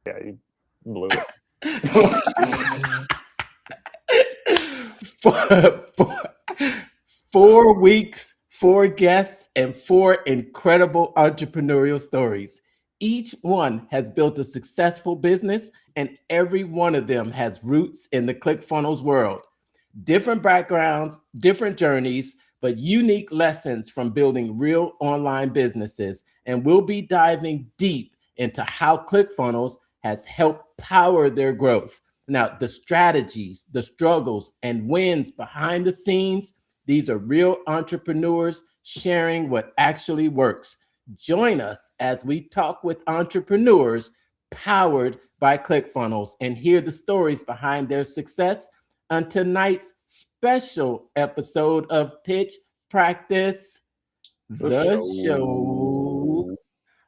Yeah, you blew it. Four weeks, 4 guests, and 4 incredible entrepreneurial stories. Each one has built a successful business, and every one of them has roots in the ClickFunnels world. Different backgrounds, different journeys, but unique lessons from building real online businesses. And we'll be diving deep into how ClickFunnels has helped power their growth. Now, the strategies, the struggles, and wins behind the scenes, these are real entrepreneurs sharing what actually works. Join us as we talk with entrepreneurs powered by ClickFunnels and hear the stories behind their success on tonight's special episode of Pitch Practice, the show.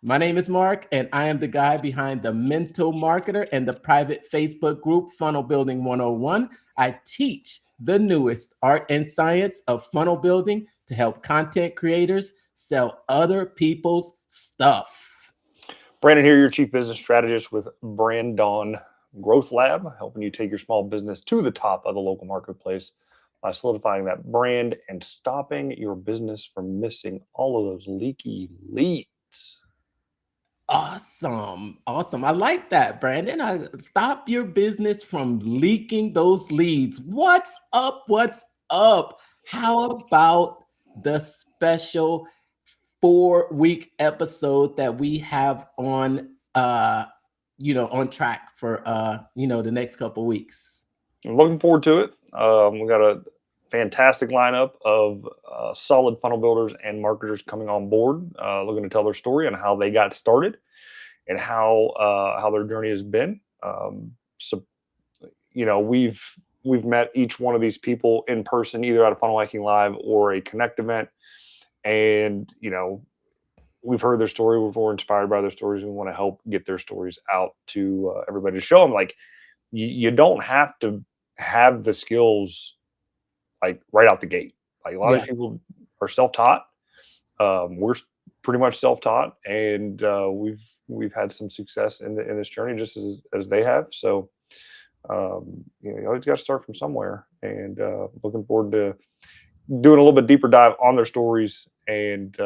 My name is Mark, and I am the guy behind the Mental Marketer and the private Facebook group Funnel Building 101. I teach the newest art and science of funnel building to help content creators sell other people's stuff. Brandon here, your Chief Business Strategist with Brandon Growth Lab, helping you take your small business to the top of the local marketplace by solidifying that brand and stopping your business from missing all of those leaky leads. Awesome. I like that, Brandon. Stop your business from leaking those leads. What's up? How about the special 4-week episode that we have on on track for the next couple weeks? I'm looking forward to it. We got a fantastic lineup of solid funnel builders and marketers coming on board, looking to tell their story and how they got started and how their journey has been. We've met each one of these people in person, either at a Funnel Hacking Live or a Connect event, and we've heard their story. We're inspired by their stories. We want to help get their stories out to everybody to show them like you don't have to have the skills like right out the gate. Like a lot of people are self-taught. We're pretty much self-taught, and we've had some success in this journey just as they have. So you always got to start from somewhere, and looking forward to doing a little bit deeper dive on their stories and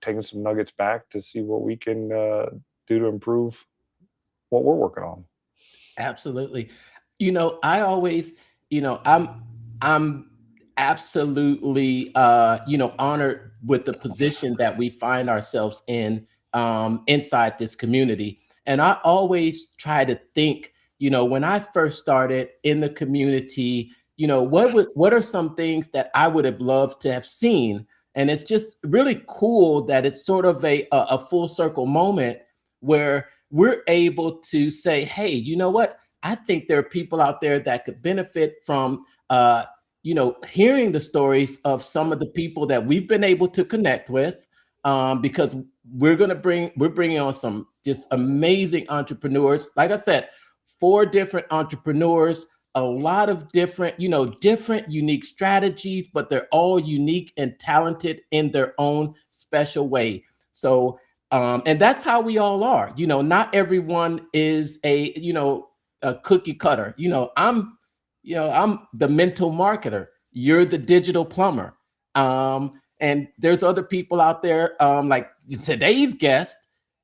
taking some nuggets back to see what we can do to improve what we're working on. Absolutely. I always, I'm absolutely, honored with the position that we find ourselves in inside this community. And I always try to think, when I first started in the community, what are some things that I would have loved to have seen? And it's just really cool that it's sort of a full circle moment where we're able to say, hey, you know what? I think there are people out there that could benefit from, hearing the stories of some of the people that we've been able to connect with, because we're bringing on some just amazing entrepreneurs. Like I said, 4 different entrepreneurs, a lot of different unique strategies, but they're all unique and talented in their own special way. So, and that's how we all are. Not everyone is a cookie cutter. I'm the mental marketer. You're the digital plumber. And there's other people out there, like today's guest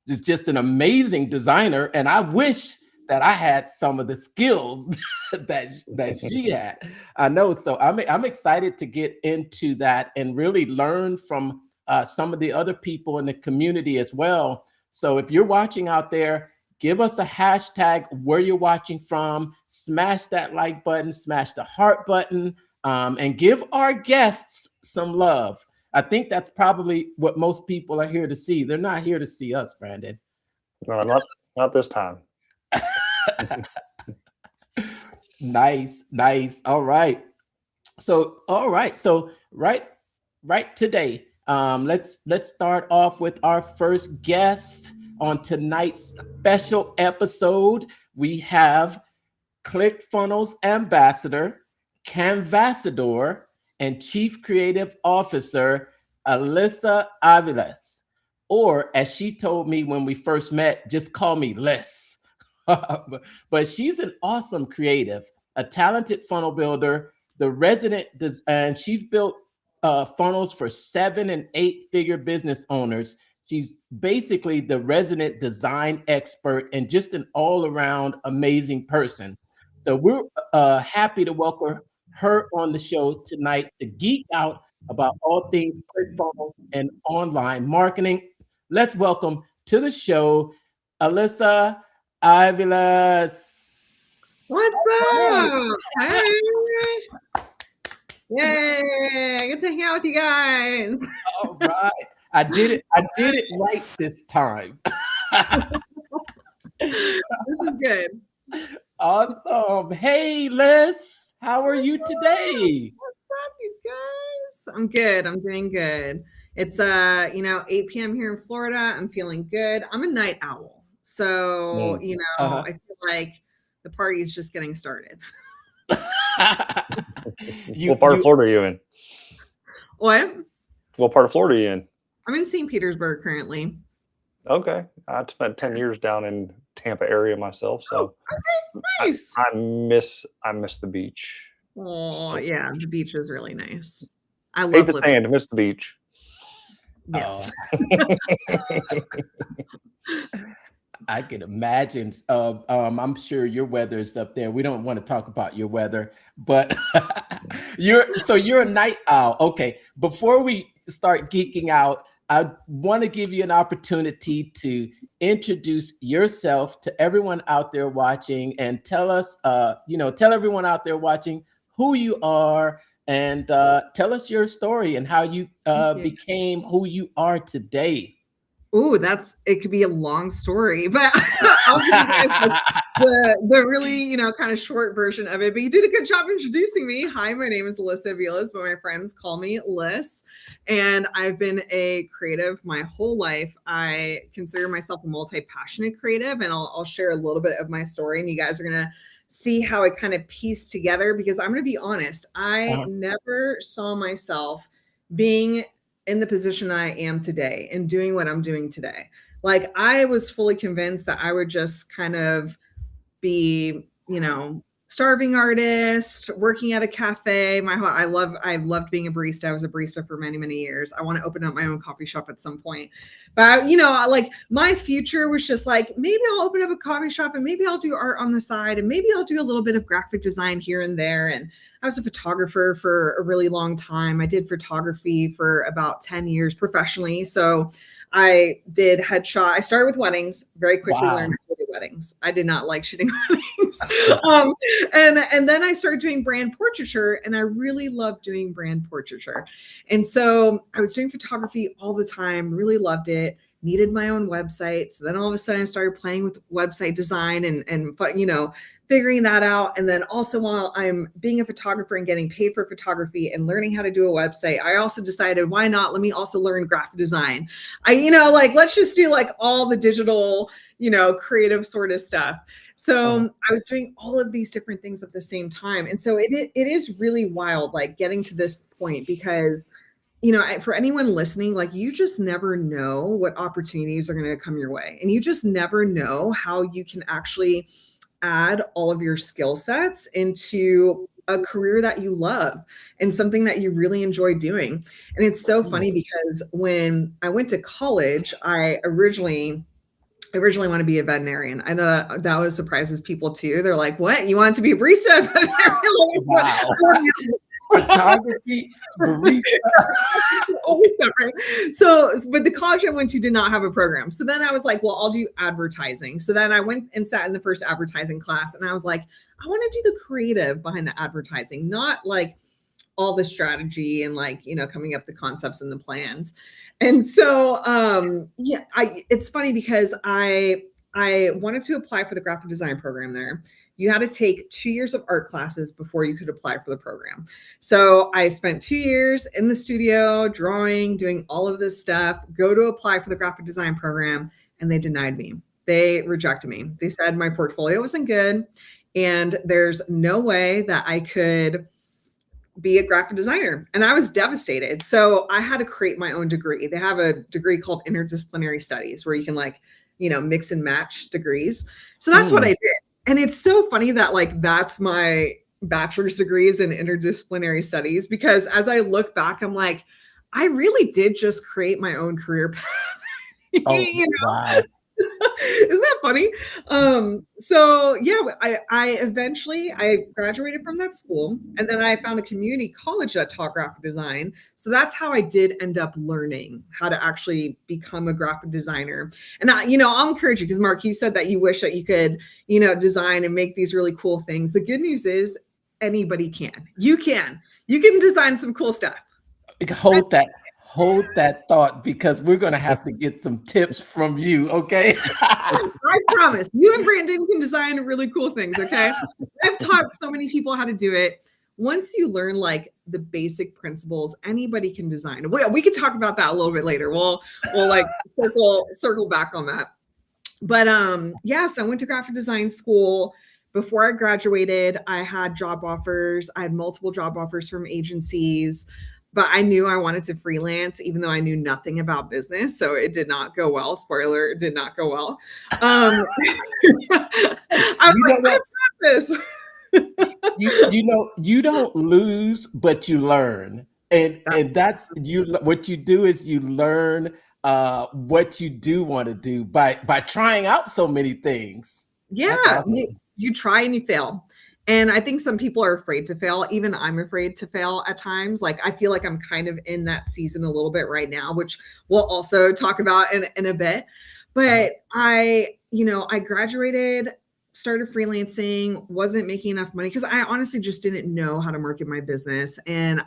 is just an amazing designer. And I wish that I had some of the skills that she had. I know. So I'm excited to get into that and really learn from some of the other people in the community as well. So if you're watching out there, give us a hashtag where you're watching from, smash that like button, smash the heart button, and give our guests some love. I think that's probably what most people are here to see. They're not here to see us, Brandon. No, not this time. Nice. All right. So right today, let's start off with our first guest on tonight's special episode. We have ClickFunnels Ambassador, Canvassador, and Chief Creative Officer Alyssa Aviles, or as she told me when we first met, just call me Lyss. But she's an awesome creative, a talented funnel builder, and she's built funnels for 7 and 8 figure business owners. She's basically the resident design expert and just an all around amazing person. So we're happy to welcome her on the show tonight to geek out about all things ClickFunnels and online marketing. Let's welcome to the show Alyssa Aviles. What's up? Hey. Yay. Good to hang out with you guys. All right. I did it right this time. This is good. Awesome. Hey, Lyss, how are you today? What's up, you guys? I'm good. I'm doing good. It's 8 p.m. here in Florida. I'm feeling good. I'm a night owl. So, I feel like the party is just getting started. What part of Florida are you in? What? What part of Florida are you in? I'm in St. Petersburg currently. Okay. I spent 10 years down in Tampa area myself. So okay, nice. I miss the beach. Oh, so, yeah. The beach is really nice. I love hate the sand, miss the beach. Yes. I can imagine. I'm sure your weather is up there. We don't want to talk about your weather, but you're a night owl. Okay. Before we start geeking out, I want to give you an opportunity to introduce yourself to everyone out there watching and tell us, tell everyone out there watching who you are and tell us your story and how you became who you are today. Ooh, it could be a long story, but I'll give you guys the really, kind of short version of it. But you did a good job introducing me. Hi, my name is Alyssa Aviles, but my friends call me Lyss. And I've been a creative my whole life. I consider myself a multi-passionate creative, and I'll share a little bit of my story, and you guys are going to see how it kind of pieced together, because I'm going to be honest, I never saw myself being in the position I am today and doing what I'm doing today. Like, I was fully convinced that I would just kind of be, starving artist, working at a cafe. I loved being a barista. I was a barista for many, many years. I want to open up my own coffee shop at some point. But, my future was just like, maybe I'll open up a coffee shop and maybe I'll do art on the side and maybe I'll do a little bit of graphic design here and there. And I was a photographer for a really long time. I did photography for about 10 years professionally. So I did headshot. I started with weddings, very quickly learned how to do weddings. I did not like shooting weddings. And then I started doing brand portraiture, and I really loved doing brand portraiture. And so I was doing photography all the time, really loved it, needed my own website. So then all of a sudden I started playing with website design and figuring that out. And then also, while I'm being a photographer and getting paid for photography and learning how to do a website, I also decided, why not? Let me also learn graphic design. Let's just do like all the digital, creative sort of stuff. So I was doing all of these different things at the same time. And so it is really wild, like getting to this point, because for anyone listening, like, you just never know what opportunities are going to come your way. And you just never know how you can actually add all of your skill sets into a career that you love and something that you really enjoy doing. And it's so funny because when I went to college, I originally wanted to be a veterinarian. I know that was surprises people too. They're like, what? You want to be a barista? Wow. Photography, barista. So, but the college I went to did not have a program. So then I was like, well, I'll do advertising. So then I went and sat in the first advertising class, and I was like, I want to do the creative behind the advertising, not like all the strategy and coming up the concepts and the plans. And so, it's funny because I wanted to apply for the graphic design program there. You had to take 2 years of art classes before you could apply for the program. So I spent 2 years in the studio, drawing, doing all of this stuff, go to apply for the graphic design program, and they denied me. They rejected me. They said my portfolio wasn't good, and there's no way that I could be a graphic designer. And I was devastated. So I had to create my own degree. They have a degree called interdisciplinary studies where you can like, mix and match degrees. So that's what I did. And it's so funny that like, that's my bachelor's degrees in interdisciplinary studies, because as I look back, I'm like, I really did just create my own career path. Wow. Isn't that funny? So yeah, I eventually graduated from that school, and then I found a community college that taught graphic design. So that's how I did end up learning how to actually become a graphic designer. And I'll encourage you, because Mark, you said that you wish that you could, design and make these really cool things. The good news is anybody can. You can design some cool stuff. Hold that thought, because we're going to have to get some tips from you. Okay. I promise you and Brandon can design really cool things. Okay. I've taught so many people how to do it. Once you learn like the basic principles, anybody can design. We could talk about that a little bit later. We'll like circle back on that. But so I went to graphic design school. Before I graduated, I had job offers. I had multiple job offers from agencies. But I knew I wanted to freelance, even though I knew nothing about business. So it did not go well. Spoiler, it did not go well. I was like, I got this. You don't lose, but you learn. And that's what you do is you learn what you do want to do by trying out so many things. Yeah, awesome. You try and you fail. And I think some people are afraid to fail. Even I'm afraid to fail at times. Like I feel like I'm kind of in that season a little bit right now, which we'll also talk about in a bit. But I graduated, started freelancing, wasn't making enough money because I honestly just didn't know how to market my business. And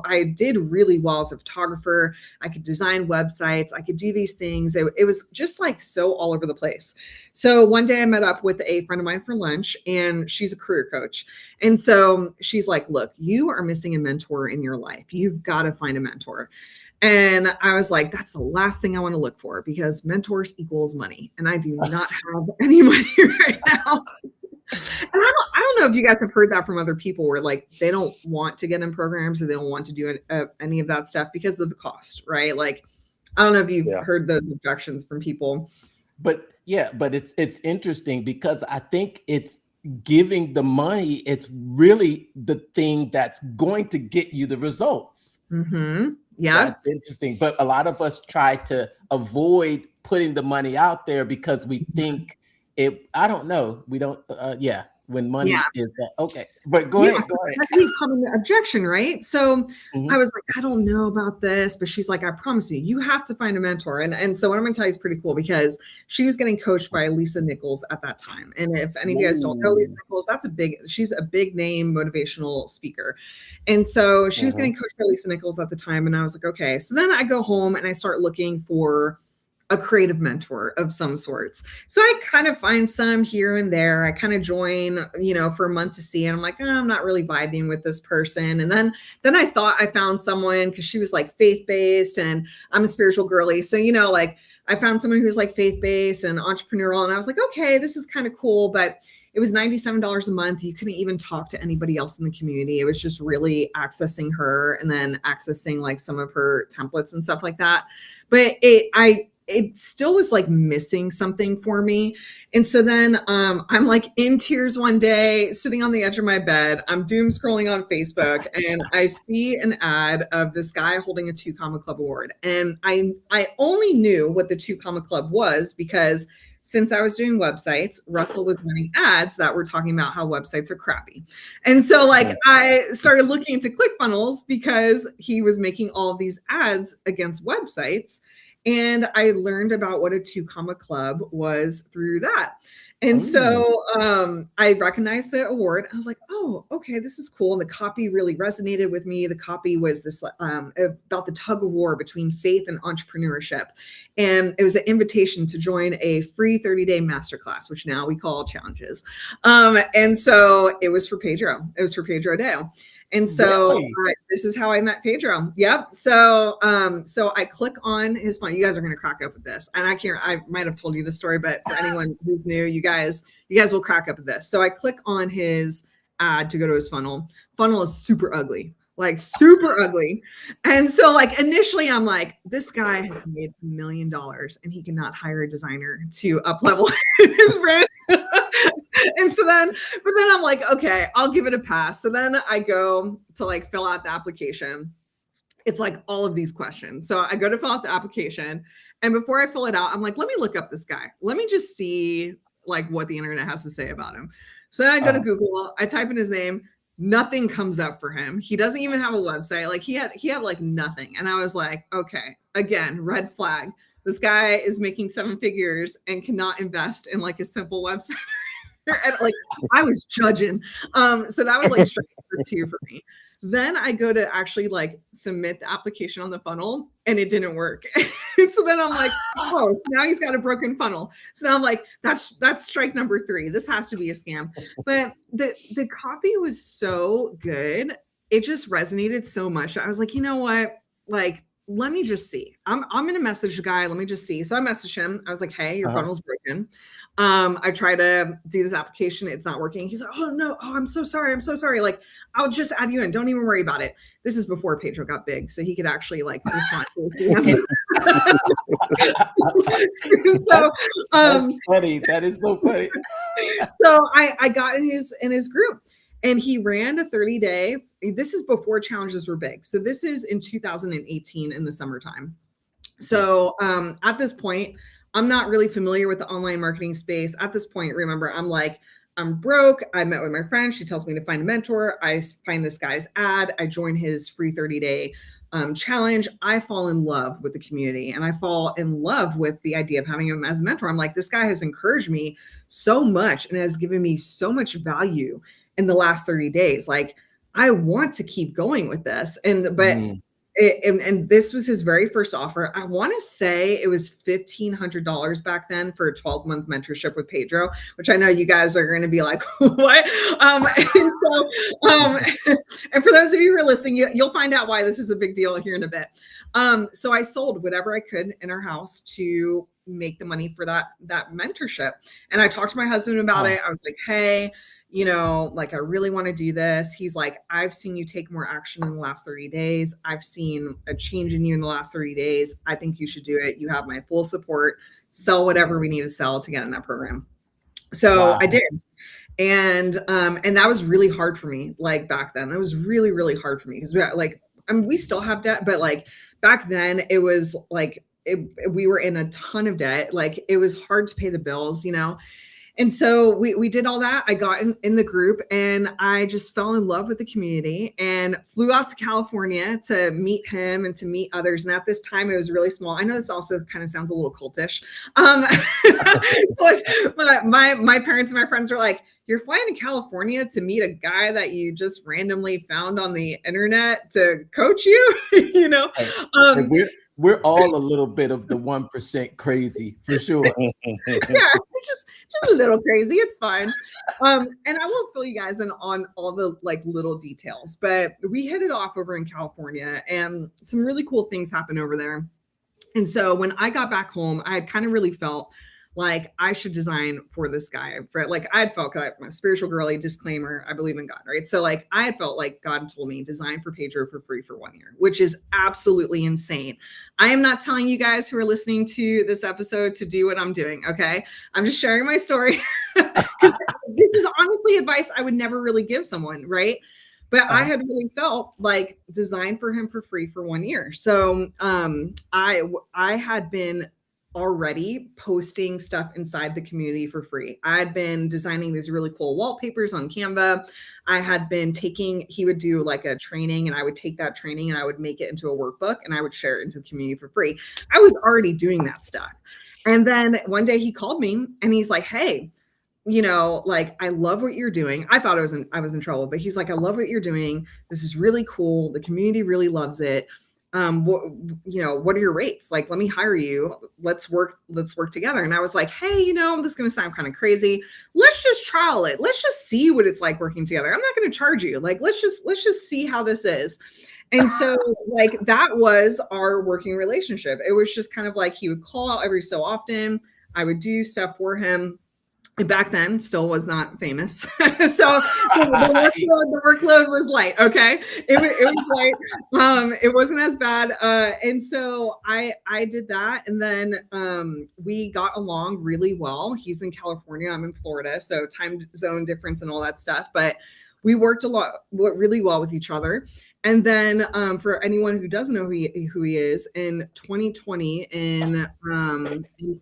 I did really well as a photographer. I could design websites. I could do these things. It was just like so all over the place. So one day I met up with a friend of mine for lunch, and she's a career coach. And so she's like, look, you are missing a mentor in your life. You've got to find a mentor. And I was like, that's the last thing I want to look for, because mentors equals money. And I do not have any money right now. And I don't know if you guys have heard that from other people, where like they don't want to get in programs, or they don't want to do any of that stuff because of the cost, right? Like, I don't know if you've heard those objections from people. But it's interesting, because I think it's giving the money. It's really the thing that's going to get you the results. Mm-hmm. Yeah. That's interesting. But a lot of us try to avoid putting the money out there because we think I don't know. We don't, when money is, okay. But go ahead. That can become an objection, right? So I was like, I don't know about this, but she's like, I promise you have to find a mentor. And so what I'm going to tell you is pretty cool, because she was getting coached by Alyssa Nichols at that time. And if any of you guys don't know Alyssa Nichols, she's a big name motivational speaker. And so she was getting coached by Alyssa Nichols at the time. And I was like, okay. So then I go home and I start looking for a creative mentor of some sorts. So I kind of find some here and there. I kind of join, for a month to see, and I'm like, I'm not really vibing with this person. And then I thought I found someone, because she was like faith-based, and I'm a spiritual girly. So, like I found someone who was like faith-based and entrepreneurial, and I was like, okay, this is kind of cool. But it was $97 a month. You couldn't even talk to anybody else in the community. It was just really accessing her, and then accessing like some of her templates and stuff like that. But it still was like missing something for me. And so then I'm like in tears one day, sitting on the edge of my bed. I'm doom scrolling on Facebook, and I see an ad of this guy holding a 2 Comma Club award. And I only knew what the 2 Comma Club was because since I was doing websites, Russell was running ads that were talking about how websites are crappy. And so like I started looking into ClickFunnels because he was making all of these ads against websites. And I learned about what a 2 Comma Club was through that. And so I recognized the award. I was like, oh, okay, this is cool. And the copy really resonated with me. The copy was this about the tug of war between faith and entrepreneurship. And it was an invitation to join a free 30-day masterclass, which now we call challenges. And so it was for Pedro. It was for Pedro Dale. And so this is how I met Pedro. Yep. So I click on his phone. You guys are going to crack up at this. And I might have told you this story, but for anyone who's new, you guys will crack up at this. So I click on his ad to go to his funnel. funnel is super ugly, like super ugly. And so like initially I'm like, this guy has made $1 million and he cannot hire a designer to up level his brand. And so then, but then I'm like, okay, I'll give it a pass. So then I go to like fill out the application. It's like all of these questions. So I go to fill out the application, and before I fill it out, I'm like, let me look up this guy. Let me just see like what the internet has to say about him. So then I go to Google, I type in his name, nothing comes up for him. He doesn't even have a website. Like he had like nothing. And I was like, okay, again, red flag. This guy is making 7 figures and cannot invest in like a simple website. And like I was judging. So that was like straight number 2 for me. Then I go to actually like submit the application on the funnel and it didn't work. So then I'm like, oh, so now he's got a broken funnel. So now I'm like, that's strike number 3. This has to be a scam. But the copy was so good. It just resonated so much. I was like, you know what? Like, let me just see. I'm going to message the guy. Let me just see. So I messaged him. I was like, hey, your funnel's broken. I try to do this application. It's not working. He's like, oh no. Oh, I'm so sorry. I'm so sorry. Like, I'll just add you in. Don't even worry about it. This is before Pedro got big. So he could actually like respond to it. So, that's funny. That is so funny. So I got in his group, and he ran a 30-day. This is before challenges were big. So this is in 2018 in the summertime. So at this point, I'm not really familiar with the online marketing space. At this point, remember, I'm broke. I met with my friend. She tells me to find a mentor. I find this guy's ad. I join his free 30-day challenge. I fall in love with the community, and I fall in love with the idea of having him as a mentor. I'm like, this guy has encouraged me so much and has given me so much value in the last 30 days. Like, I want to keep going with this. And this was his very first offer. I want to say it was $1,500 back then for a 12-month mentorship with Pedro, which I know you guys are going to be like, what? And for those of you who are listening, you'll find out why this is a big deal here in a bit. So I sold whatever I could in our house to make the money for that mentorship. And I talked to my husband about it. I was like, hey, you know, like, I really want to do this. He's like, I've seen you take more action in the last 30 days. I've seen a change in you in the last 30 days. I think you should do it. You have my full support. Sell whatever we need to sell to get in that program. So I did. And that was really hard for me. Like back then, that was really, really hard for me because we still have debt, but like back then it was like, we were in a ton of debt. Like it was hard to pay the bills, you know? And so we did all that. I got in the group, and I just fell in love with the community and flew out to California to meet him and to meet others. And at this time, it was really small. I know this also kind of sounds a little cultish. But my parents and my friends were like, you're flying to California to meet a guy that you just randomly found on the internet to coach you, you know? We're all a little bit of the 1% crazy, for sure. Yeah, just a little crazy. It's fine. And I won't fill you guys in on all the like little details, but we hit it off over in California, and some really cool things happened over there. And so when I got back home, I had kind of really felt like I should design for this guy. For like, I had felt like my spiritual girly disclaimer, I believe in God, right? So like, I had felt like God told me design for Pedro for free for 1 year, which is absolutely insane. I am not telling you guys who are listening to this episode to do what I'm doing. Okay. I'm just sharing my story because this is honestly advice I would never really give someone. Right. But I had really felt like design for him for free for 1 year. So I had been already posting stuff inside the community for free. I had been designing these really cool wallpapers on Canva. I had been he would do like a training, and I would take that training and I would make it into a workbook and I would share it into the community for free. I was already doing that stuff. And then one day he called me and he's like, hey, you know, like, I love what you're doing. I thought I was in trouble, but he's like, I love what you're doing. This is really cool. The community really loves it. What are your rates? Like, let me hire you. Let's work together. And I was like, hey, you know, this is going to sound kind of crazy. Let's just trial it. Let's just see what it's like working together. I'm not going to charge you. Like, let's just see how this is. And so like, that was our working relationship. It was just kind of like, he would call out every so often. I would do stuff for him. And back then still was not famous. So the workload was light. Okay. It was light. It wasn't as bad. And so I did that. And then we got along really well. He's in California. I'm in Florida. So time zone difference and all that stuff. But we worked really well with each other. And then for anyone who doesn't know who he is, in 2020, in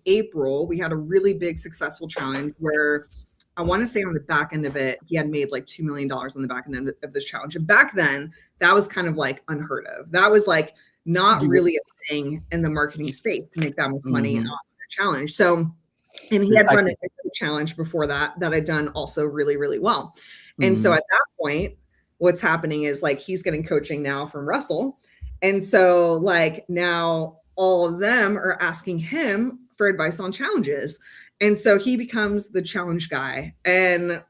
April, we had a really big successful challenge where I want to say on the back end of it, he had made like $2 million on the back end of this challenge. And back then, that was kind of like unheard of. That was like not really a thing in the marketing space to make that much money on a challenge. So, and he had run a challenge before that I'd done also really, really well. And so at that point, what's happening is like he's getting coaching now from Russell. And so like now all of them are asking him for advice on challenges. And so he becomes the challenge guy and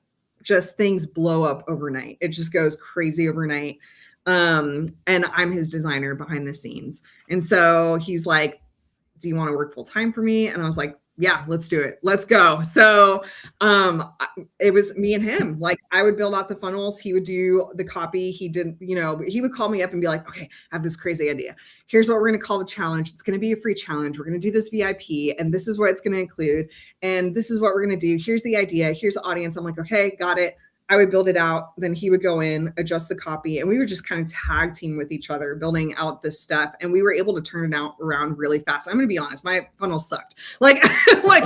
just things blow up overnight. It just goes crazy overnight. And I'm his designer behind the scenes. And so he's like, do you want to work full time for me? And I was like, yeah, let's do it. Let's go. So it was me and him. Like I would build out the funnels. He would do the copy. He didn't, he would call me up and be like, okay, I have this crazy idea. Here's what we're going to call the challenge. It's going to be a free challenge. We're going to do this VIP and this is what it's going to include. And this is what we're going to do. Here's the idea. Here's the audience. I'm like, okay, got it. I would build it out. Then he would go in, adjust the copy, and we would just kind of tag team with each other, building out this stuff. And we were able to turn it out around really fast. I'm going to be honest, my funnels sucked. Like they were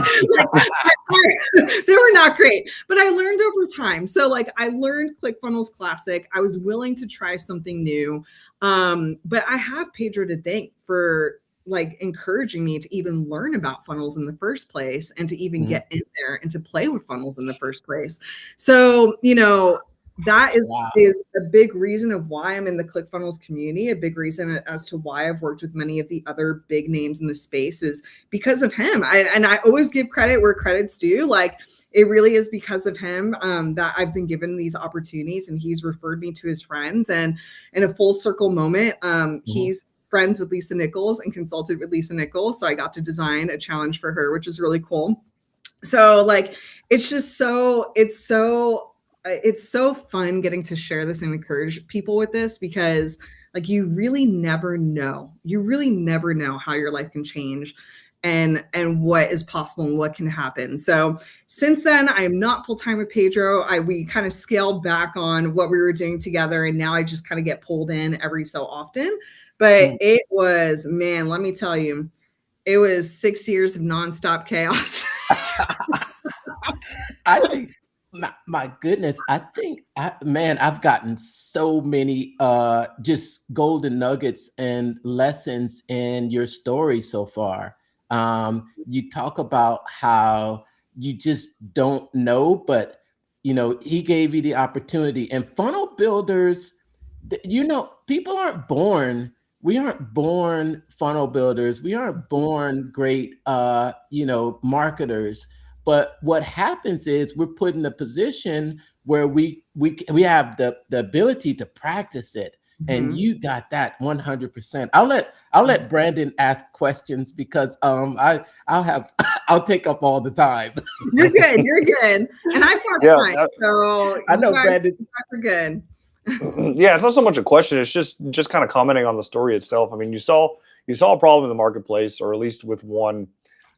not great, but I learned over time. So like I learned ClickFunnels Classic. I was willing to try something new. But I have Pedro to thank for like encouraging me to even learn about funnels in the first place and to even get in there and to play with funnels in the first place. So, that is a big reason of why I'm in the ClickFunnels community. A big reason as to why I've worked with many of the other big names in the space is because of him. I always give credit where credit's due. Like it really is because of him that I've been given these opportunities, and he's referred me to his friends. And in a full circle moment, he's friends with Lisa Nichols and consulted with Lisa Nichols. So I got to design a challenge for her, which is really cool. So like, it's so fun getting to share this and encourage people with this, because like, you really never know how your life can change and what is possible and what can happen. So since then, I am not full-time with Pedro. We kind of scaled back on what we were doing together. And now I just kind of get pulled in every so often. But it was, man, let me tell you, it was 6 years of nonstop chaos. I think, my goodness, I've gotten so many just golden nuggets and lessons in your story so far. You talk about how you just don't know, but he gave you the opportunity. And funnel builders, people aren't born. We aren't born funnel builders. We aren't born great, marketers. But what happens is we're put in a position where we have the ability to practice it. And you got that 100%. I'll let Brandon ask questions because I'll take up all the time. You're good. And I've got time. So I know Brandon. You guys are good. Yeah, it's not so much a question. It's just kind of commenting on the story itself. I mean, you saw a problem in the marketplace, or at least with one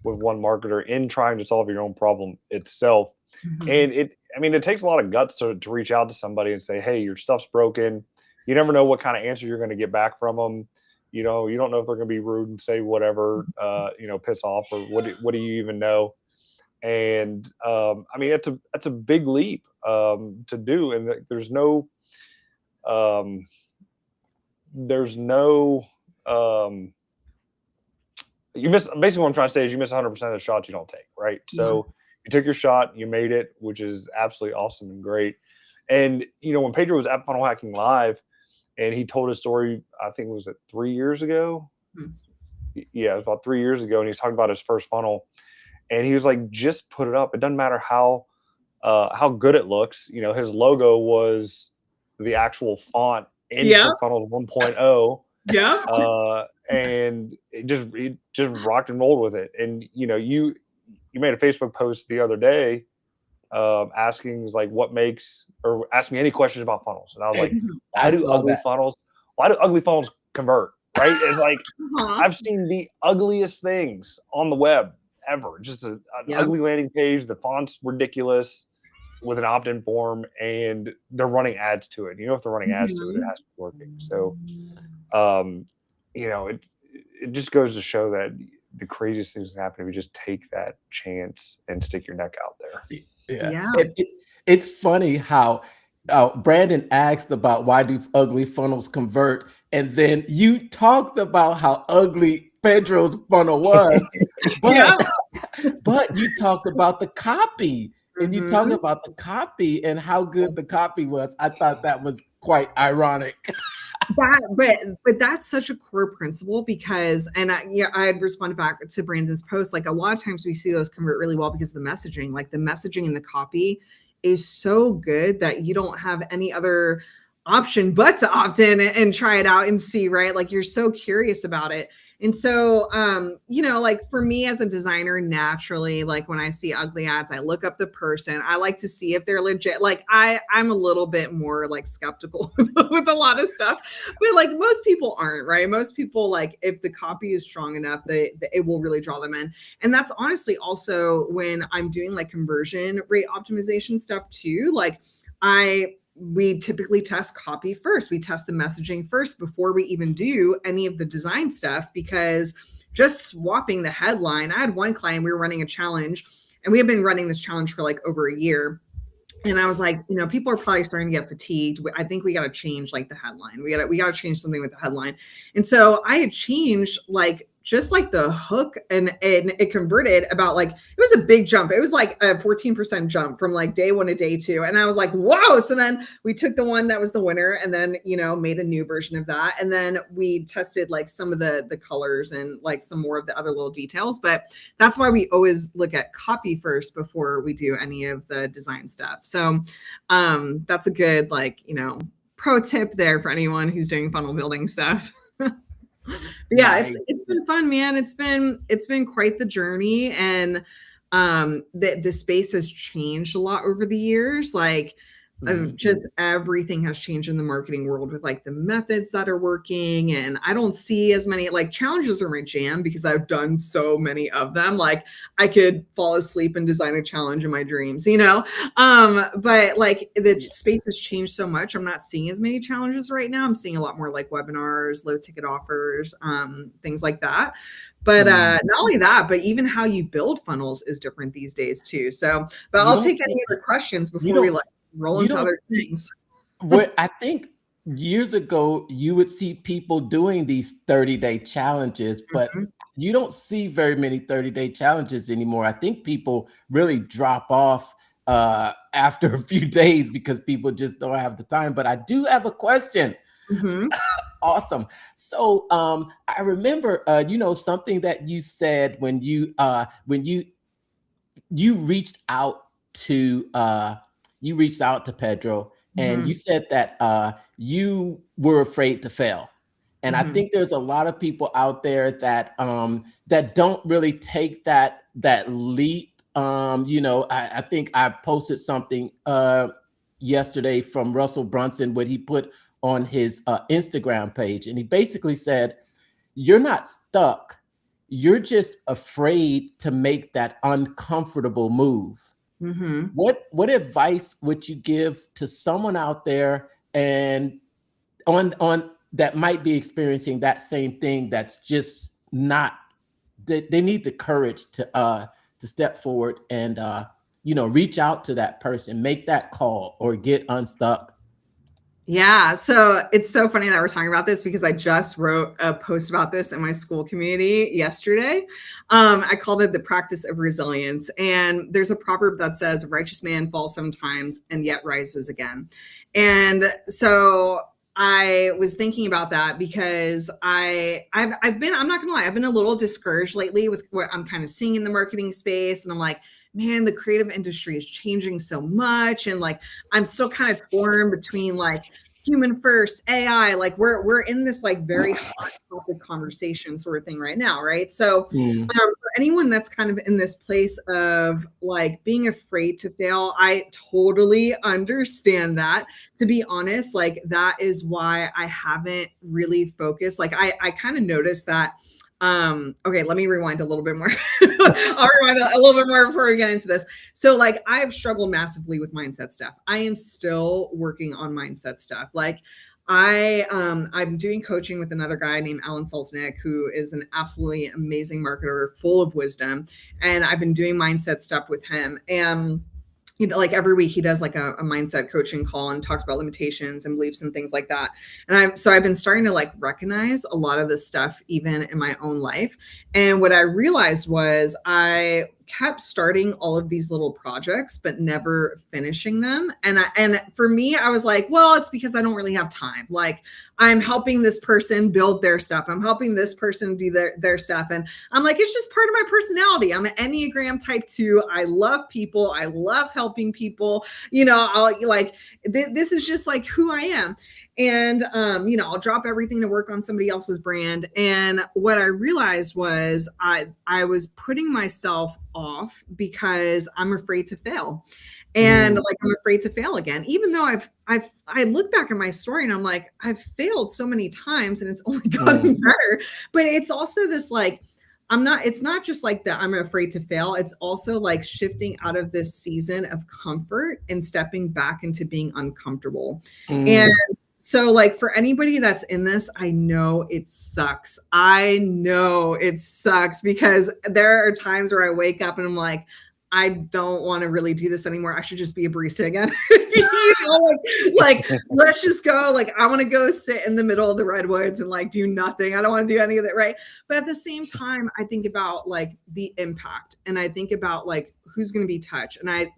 marketer, in trying to solve your own problem itself. And it takes a lot of guts to reach out to somebody and say, hey, your stuff's broken. You never know what kind of answer you're going to get back from them. You don't know if they're going to be rude and say whatever, piss off, or what do you even know? And it's a big leap to do, and there's no you miss. Basically, what I'm trying to say is you miss 100% of the shots you don't take, right? So you took your shot, you made it, which is absolutely awesome and great. And when Pedro was at Funnel Hacking Live, and he told his story, I think it was 3 years ago. Yeah, it was about 3 years ago, and he's talking about his first funnel, and he was like, just put it up. It doesn't matter how good it looks. His logo was the actual font in ClickFunnels 1.0. Yeah. And it just rocked and rolled with it. And you made a Facebook post the other day asking like what makes, or ask me any questions about funnels. And I was like, I saw that. why do ugly funnels convert? Right? It's like, Uh-huh. I've seen the ugliest things on the web ever. Just an ugly landing page. The font's ridiculous with an opt-in form, and they're running ads to it. You know, if they're running ads to it, it has to be working. So, you know, it just goes to show that the craziest things can happen if you just take that chance and stick your neck out there. Yeah. It's funny how Brandon asked about why do ugly funnels convert, and then you talked about how ugly Pedro's funnel was, but you talked about the copy, and you talked about the copy and how good the copy was. I thought that was quite ironic. But that's such a core principle, because, and I had responded back to Brandon's post, like a lot of times we see those convert really well because of the messaging, like the messaging and the copy is so good that you don't have any other option but to opt in and try it out and see, right? Like you're so curious about it. And so, you know, like for me as a designer, naturally, like when I see ugly ads, I look up the person. I like to see if they're legit. Like I'm a little bit more like skeptical with a lot of stuff, but like most people aren't, right? Most people, like if the copy is strong enough, it will really draw them in. And that's honestly also when I'm doing like conversion rate optimization stuff too. Like we typically test copy first. We test the messaging first before we even do any of the design stuff, because just swapping the headline. I had one client, we were running a challenge, and we have been running this challenge for like over a year. And I was like, you know, people are probably starting to get fatigued. I think we got to change like the headline. We got to change something with the headline. And so I had changed like just like the hook, and it converted about like, it was a big jump. It was like a 14% jump from like day 1 to day 2. And I was like, whoa. So then we took the one that was the winner and then, you know, made a new version of that. And then we tested like some of the colors and like some more of the other little details. But that's why we always look at copy first before we do any of the design stuff. So that's a good, like, you know, pro tip there for anyone who's doing funnel building stuff. Yeah, nice. It's been fun, man. It's been quite the journey, and the space has changed a lot over the years. Like just everything has changed in the marketing world with like the methods that are working, and I don't see as many like challenges are my jam because I've done so many of them. Like I could fall asleep and design a challenge in my dreams, you know. But like the space has changed so much. I'm not seeing as many challenges right now. I'm seeing a lot more like webinars, low ticket offers, things like that. But not only that, but even how you build funnels is different these days too. So, but I'll take any other questions before we like roll into other things. What I think years ago, you would see people doing these 30-day challenges, but you don't see very many 30-day challenges anymore. I think people really drop off after a few days because people just don't have the time. But I do have a question. Awesome. So I remember, you know, something that you said when you reached out to Pedro, and you said that you were afraid to fail. And I think there's a lot of people out there that that don't really take that leap. You know, I think I posted something yesterday from Russell Brunson, what he put on his Instagram page. And he basically said, you're not stuck. You're just afraid to make that uncomfortable move. What advice would you give to someone out there and on that might be experiencing that same thing, that's just not, they need the courage to step forward and you know, reach out to that person, make that call, or get unstuck? Yeah, so it's so funny that we're talking about this because I just wrote a post about this in my school community yesterday. I called it the practice of resilience. And there's a proverb that says, a righteous man falls 7 times and yet rises again. And so I was thinking about that because I'm not gonna lie, I've been a little discouraged lately with what I'm kind of seeing in the marketing space. And I'm like, man, the creative industry is changing so much. And like, I'm still kind of torn between like human first, AI, like we're in this like very hot topic conversation sort of thing right now, right? So for anyone that's kind of in this place of like being afraid to fail, I totally understand that. To be honest, like that is why I haven't really focused. Like I kind of noticed that. Okay, let me rewind a little bit more. I'll rewind a little bit more before we get into this. So like I have struggled massively with mindset stuff. I am still working on mindset stuff. Like I'm doing coaching with another guy named Alan Saltnick, who is an absolutely amazing marketer full of wisdom. And I've been doing mindset stuff with him. And like every week he does like a mindset coaching call and talks about limitations and beliefs and things like that. And I've been starting to like recognize a lot of this stuff even in my own life. And what I realized was I kept starting all of these little projects, but never finishing them. And for me, I was like, well, it's because I don't really have time. Like I'm helping this person build their stuff. I'm helping this person do their stuff. And I'm like, it's just part of my personality. I'm an Enneagram type 2. I love people. I love helping people. You know, I'll like, this is just like who I am. And, you know, I'll drop everything to work on somebody else's brand. And what I realized was I was putting myself off because I'm afraid to fail. And like, I'm afraid to fail again, even though I look back at my story and I'm like, I've failed so many times and it's only gotten better. But it's also this like, it's not just like that I'm afraid to fail. It's also like shifting out of this season of comfort and stepping back into being uncomfortable. And so like for anybody that's in this, I know it sucks. I know it sucks because there are times where I wake up and I'm like, I don't want to really do this anymore. I should just be a barista again. You know, like let's just go. Like I want to go sit in the middle of the redwoods and like do nothing. I don't want to do any of that, right? But at the same time, I think about like the impact and I think about like who's going to be touched. And I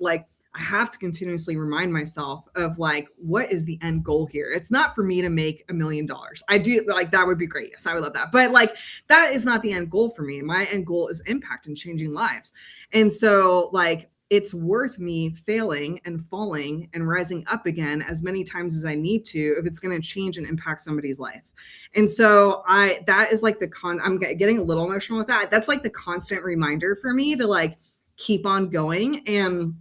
have to continuously remind myself of like, what is the end goal here? It's not for me to make $1 million. I do like, that would be great. Yes, I would love that. But like, that is not the end goal for me. My end goal is impact and changing lives. And so like, it's worth me failing and falling and rising up again as many times as I need to, if it's going to change and impact somebody's life. And so that is like I'm getting a little emotional with that. That's like the constant reminder for me to like, keep on going. And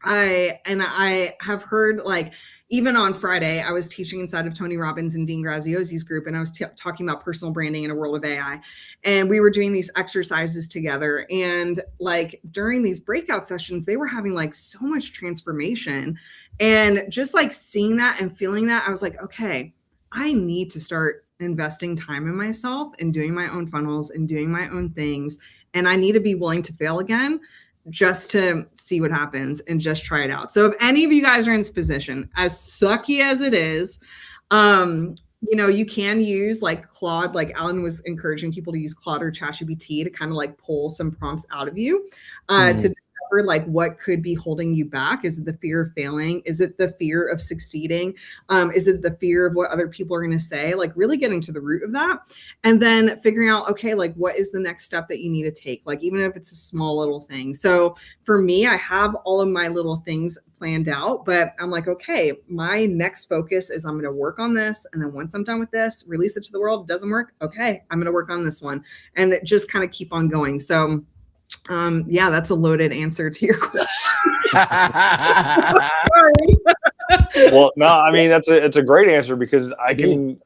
I have heard like, even on Friday, I was teaching inside of Tony Robbins and Dean Graziosi's group, and I was talking about personal branding in a world of AI. And we were doing these exercises together. And like during these breakout sessions, they were having like so much transformation. And just like seeing that and feeling that, I was like, okay, I need to start investing time in myself and doing my own funnels and doing my own things. And I need to be willing to fail again, just to see what happens and just try it out. So if any of you guys are in this position, as sucky as it is, you know, you can use like Claude, like Alan was encouraging people to use Claude or ChatGPT to kind of like pull some prompts out of you to discover like what could be holding you back. Is it the fear of failing? Is it the fear of succeeding? Is it the fear of what other people are going to say? Like really getting to the root of that and then figuring out, okay, like what is the next step that you need to take? Like even if it's a small little thing. So for me, I have all of my little things planned out, but I'm like, okay, my next focus is I'm going to work on this. And then once I'm done with this, release it to the world. It doesn't work. Okay, I'm going to work on this one and just kind of keep on going. So yeah, that's a loaded answer to your question. Well, no, I mean, it's a great answer because I can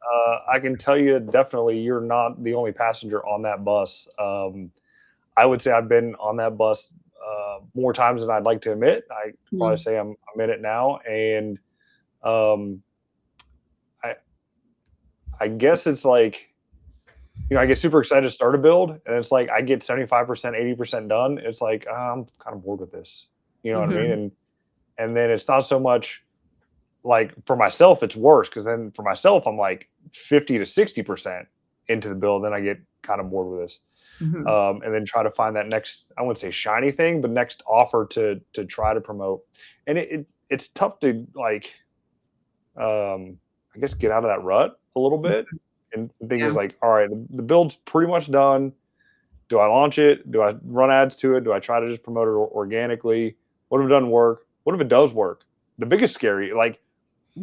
tell you definitely you're not the only passenger on that bus. I would say I've been on that bus more times than I'd like to admit. I probably say I'm in it now. And I guess it's like, you know, I get super excited to start a build and it's like, I get 75%, 80% done. It's like, I'm kind of bored with this. You know what I mean? And then it's not so much like for myself, it's worse. Cause then for myself, I'm like 50 to 60% into the build. Then I get kind of bored with this. And then try to find that next, I wouldn't say shiny thing, but next offer to try to promote. And it's tough to like, I guess get out of that rut a little bit. And the thing is like, all right, the build's pretty much done. Do I launch it? Do I run ads to it? Do I try to just promote it organically? What if it doesn't work? What if it does work? The biggest scary, like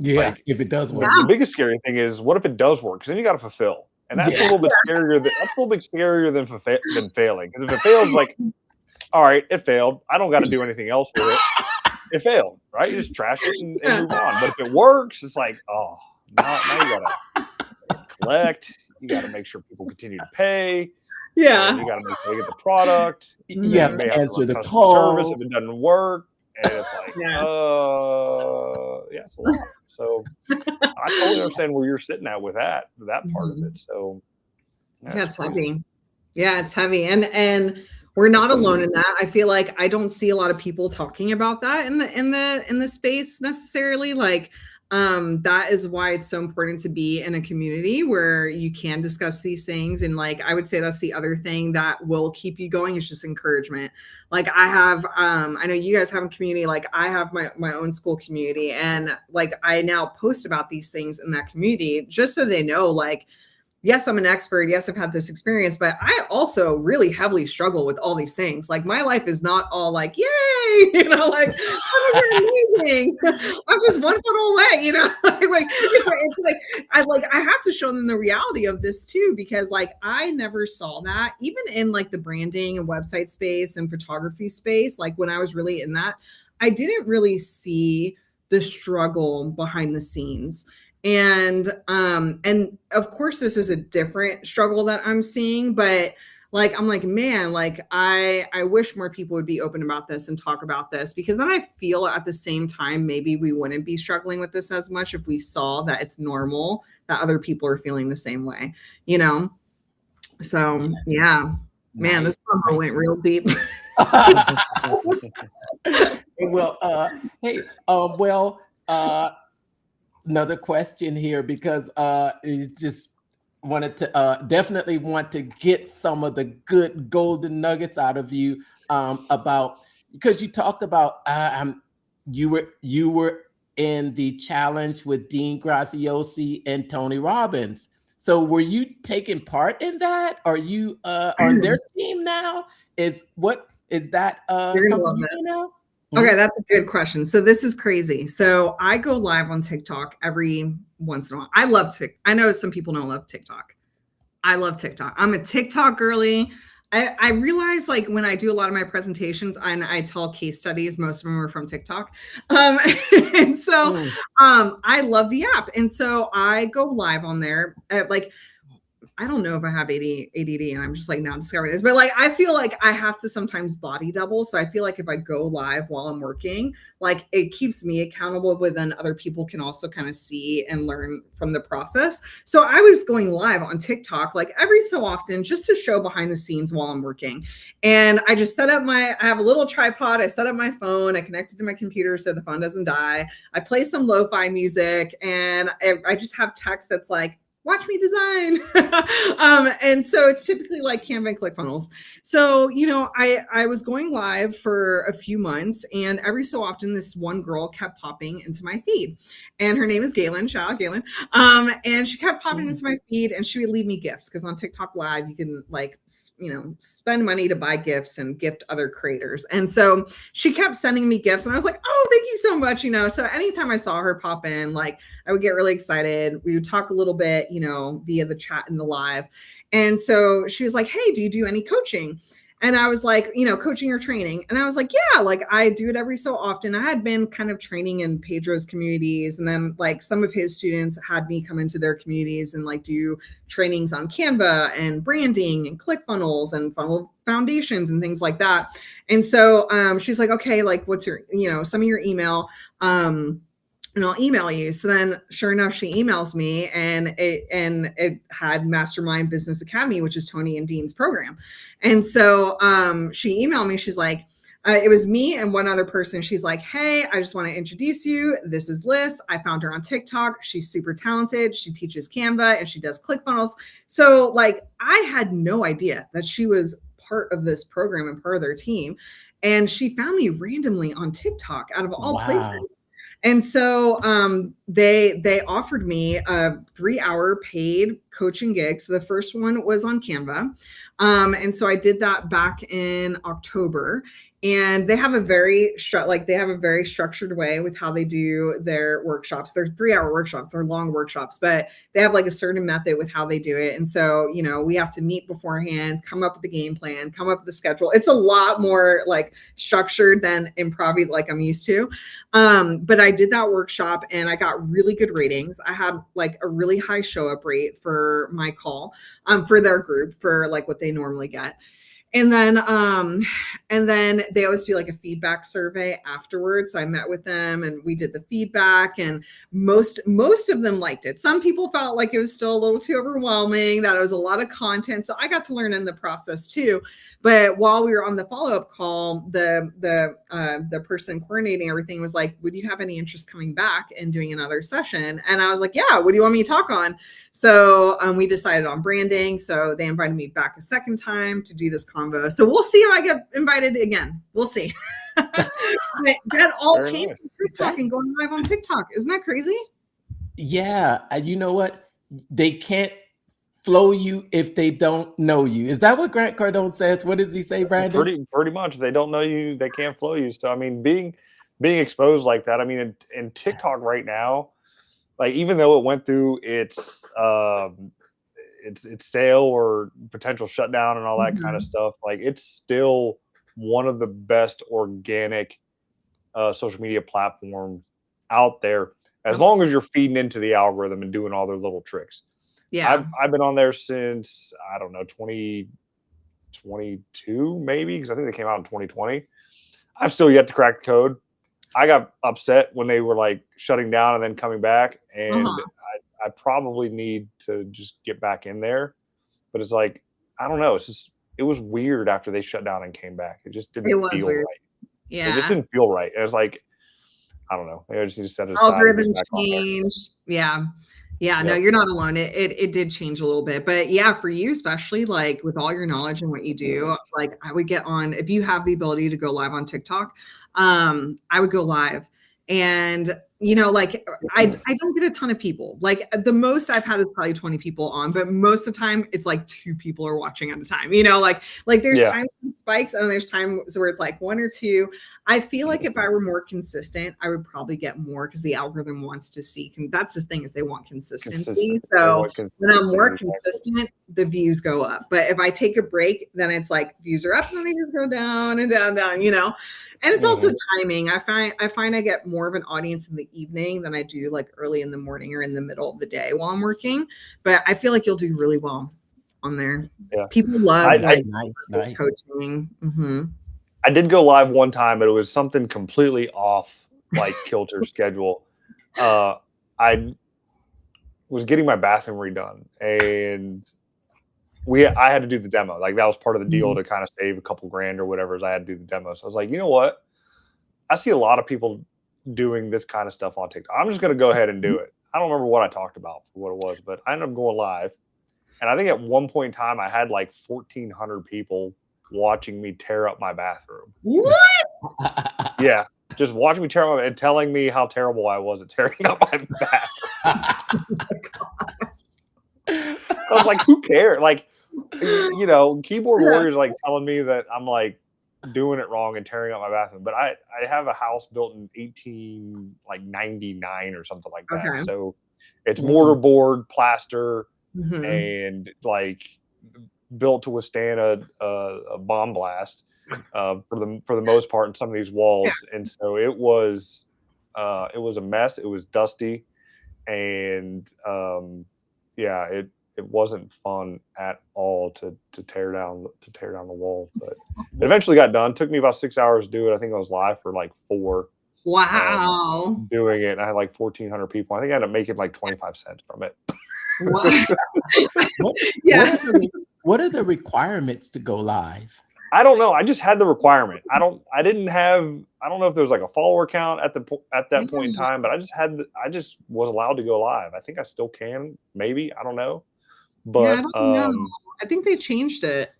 Yeah, Like, if it does work. the biggest scary thing is, what if it does work? Because then you got to fulfill, and that's a little bit scarier. That's a little bit scarier than failing. Because if it fails, like, all right, it failed. I don't got to do anything else with it. It failed, right? You just trash it and move on. But if it works, it's like, oh, now you gotta collect. You got to make sure people continue to pay. Yeah. You got to make sure they get the product. You have to answer the customer calls. service if it doesn't work. And it's like, it's a lot. So I totally understand where you're sitting at with that part of it. So it's heavy. Yeah, it's heavy. And we're not alone in that. I feel like I don't see a lot of people talking about that in the space necessarily. Like, that is why it's so important to be in a community where you can discuss these things. And like, I would say that's the other thing that will keep you going, is just encouragement. Like I have, I know you guys have a community, like I have my own school community, and like, I now post about these things in that community just so they know, like, yes, I'm an expert. Yes, I've had this experience, but I also really heavily struggle with all these things. Like my life is not all like, yay, like, oh, amazing. I'm just one foot away, it's like, I have to show them the reality of this too, because like, I never saw that even in like the branding and website space and photography space. Like when I was really in that, I didn't really see the struggle behind the scenes. And of course this is a different struggle that I'm seeing, but like, I'm like, man, like I wish more people would be open about this and talk about this, because then I feel at the same time, maybe we wouldn't be struggling with this as much if we saw that it's normal, that other people are feeling the same way, So yeah, man, this summer went real deep. Well, hey, another question here, because just wanted to definitely want to get some of the good golden nuggets out of you about, because you talked about you were in the challenge with Dean Graziosi and Tony Robbins. So were you taking part in that? Are you on their team now? Is that something you do now? Okay, that's a good question. So this is crazy. So I go live on TikTok every once in a while. I love TikTok. I know some people don't love TikTok. I love TikTok. I'm a TikTok girly. I realize like when I do a lot of my presentations and I tell case studies, most of them are from TikTok. And so I love the app. And so I go live on there at like, I don't know if I have ADD and I'm just like now discovering this, but like, I feel like I have to sometimes body double. So I feel like if I go live while I'm working, like it keeps me accountable, but then other people can also kind of see and learn from the process. So I was going live on TikTok, like every so often, just to show behind the scenes while I'm working. And I just set up I have a little tripod. I set up my phone. I connected to my computer so the phone doesn't die. I play some lo-fi music and I just have text that's like, watch me design. And so it's typically like Canva and Clickfunnels. So, I was going live for a few months, and every so often this one girl kept popping into my feed, and her name is Galen. Shout out Galen. And she kept popping into my feed, and she would leave me gifts, because on TikTok Live, you can like, spend money to buy gifts and gift other creators. And so she kept sending me gifts, and I was like, oh, thank you so much. So anytime I saw her pop in, like I would get really excited. We would talk a little bit, via the chat and the live. And so she was like, hey, do you do any coaching? And I was like, coaching or training. And I was like, yeah, like I do it every so often. I had been kind of training in Pedro's communities. And then like some of his students had me come into their communities and like do trainings on Canva and branding and ClickFunnels and funnel foundations and things like that. And so she's like, okay, like what's your, some of your email, and I'll email you. So then sure enough, she emails me, and it had Mastermind Business Academy, which is Tony and Dean's program. And so she emailed me. She's like, it was me and one other person. She's like, hey, I just want to introduce you. This is Lyss. I found her on TikTok. She's super talented. She teaches Canva and she does ClickFunnels. So like, I had no idea that she was part of this program and part of their team. And she found me randomly on TikTok out of all places. And so they offered me a 3-hour paid coaching gig. So the first one was on Canva. And so I did that back in October. And they have a very structured way with how they do their workshops. They're 3-hour workshops, they're long workshops, but they have like a certain method with how they do it. And so, you know, we have to meet beforehand, come up with the game plan, come up with the schedule. It's a lot more like structured than improv like I'm used to. But I did that workshop and I got really good ratings. I had like a really high show up rate for my call, for their group, for like what they normally get. And then they always do like a feedback survey afterwards. So I met with them and we did the feedback, and most of them liked it. Some people felt like it was still a little too overwhelming, that it was a lot of content. So I got to learn in the process too. But while we were on the follow-up call, the person coordinating everything was like, would you have any interest coming back and doing another session? And I was like, yeah, what do you want me to talk on? So we decided on branding. So they invited me back a second time to do this convo. So we'll see if I get invited again. We'll see. That all Very came nice. from TikTok and going live on TikTok. Isn't that crazy? Yeah. And you know what? They can't flow you if they don't know you. Is that what Grant Cardone says? What does he say, Brandon? Pretty much. If they don't know you, they can't flow you. So I mean, being exposed like that, I mean, in TikTok right now, like even though it went through its sale or potential shutdown and all that kind of stuff, like it's still one of the best organic social media platforms out there, as long as you're feeding into the algorithm and doing all their little tricks. Yeah. I've been on there since, I don't know, 2022 maybe, because I think they came out in 2020. I've still yet to crack the code. I got upset when they were like shutting down and then coming back, and I probably need to just get back in there. But it's like, I don't know. It was weird after they shut down and came back. It just didn't feel right. Yeah. It just didn't feel right. It was like, I don't know. Maybe I just need to set it aside. Algorithm change. Yeah. Yeah, no, you're not alone. It did change a little bit, but yeah, for you, especially like with all your knowledge and what you do, like I would get on, if you have the ability to go live on TikTok, I would go live. And you know, like I don't get a ton of people. Like the most I've had is probably 20 people on, but most of the time it's like 2 people are watching at a time. You know, like there's times it spikes and there's times where it's like 1 or 2. I feel like if I were more consistent, I would probably get more, because the algorithm wants to see. And that's the thing, is they want consistency. So when I'm more consistent, the views go up. But if I take a break, then it's like views are up and then they just go down and down, down, you know. And it's also timing. I find I get more of an audience in the evening than I do like early in the morning or in the middle of the day while I'm working. But I feel like you'll do really well on there. Yeah. People love nice coaching. I did go live one time, but it was something completely off, like kilter schedule. I was getting my bathroom redone, and I had to do the demo. Like that was part of the deal to kind of save a couple grand or whatever. Is I had to do the demo. So I was like, you know what? I see a lot of people doing this kind of stuff on TikTok. I'm just going to go ahead and do it. I don't remember what I talked about for what it was, but I ended up going live. And I think at one point in time, I had like 1,400 people watching me tear up my bathroom. What? Yeah. Just watching me tear up and telling me how terrible I was at tearing up my bathroom. I was like, who cares? Like, you know, keyboard warriors like telling me that I'm like doing it wrong and tearing up my bathroom. But I have a house built in 1899 or something like that. Okay. So it's mortarboard, plaster, and like built to withstand a bomb blast for the most part in some of these walls. Yeah. And so it was a mess. It was dusty, and it wasn't fun at all to tear down the wall, but it eventually got done. It took me about 6 hours to do it. I think I was live for like 4. Wow. Doing it. And I had like 1,400 people. I think I ended up making like 25 cents from it. Wow. What are the requirements to go live? I don't know. I just had the requirement. I don't know if there was like a follower count at that point in time, but I just was allowed to go live. I think I still can, maybe. I don't know. But I don't know. I think they changed it.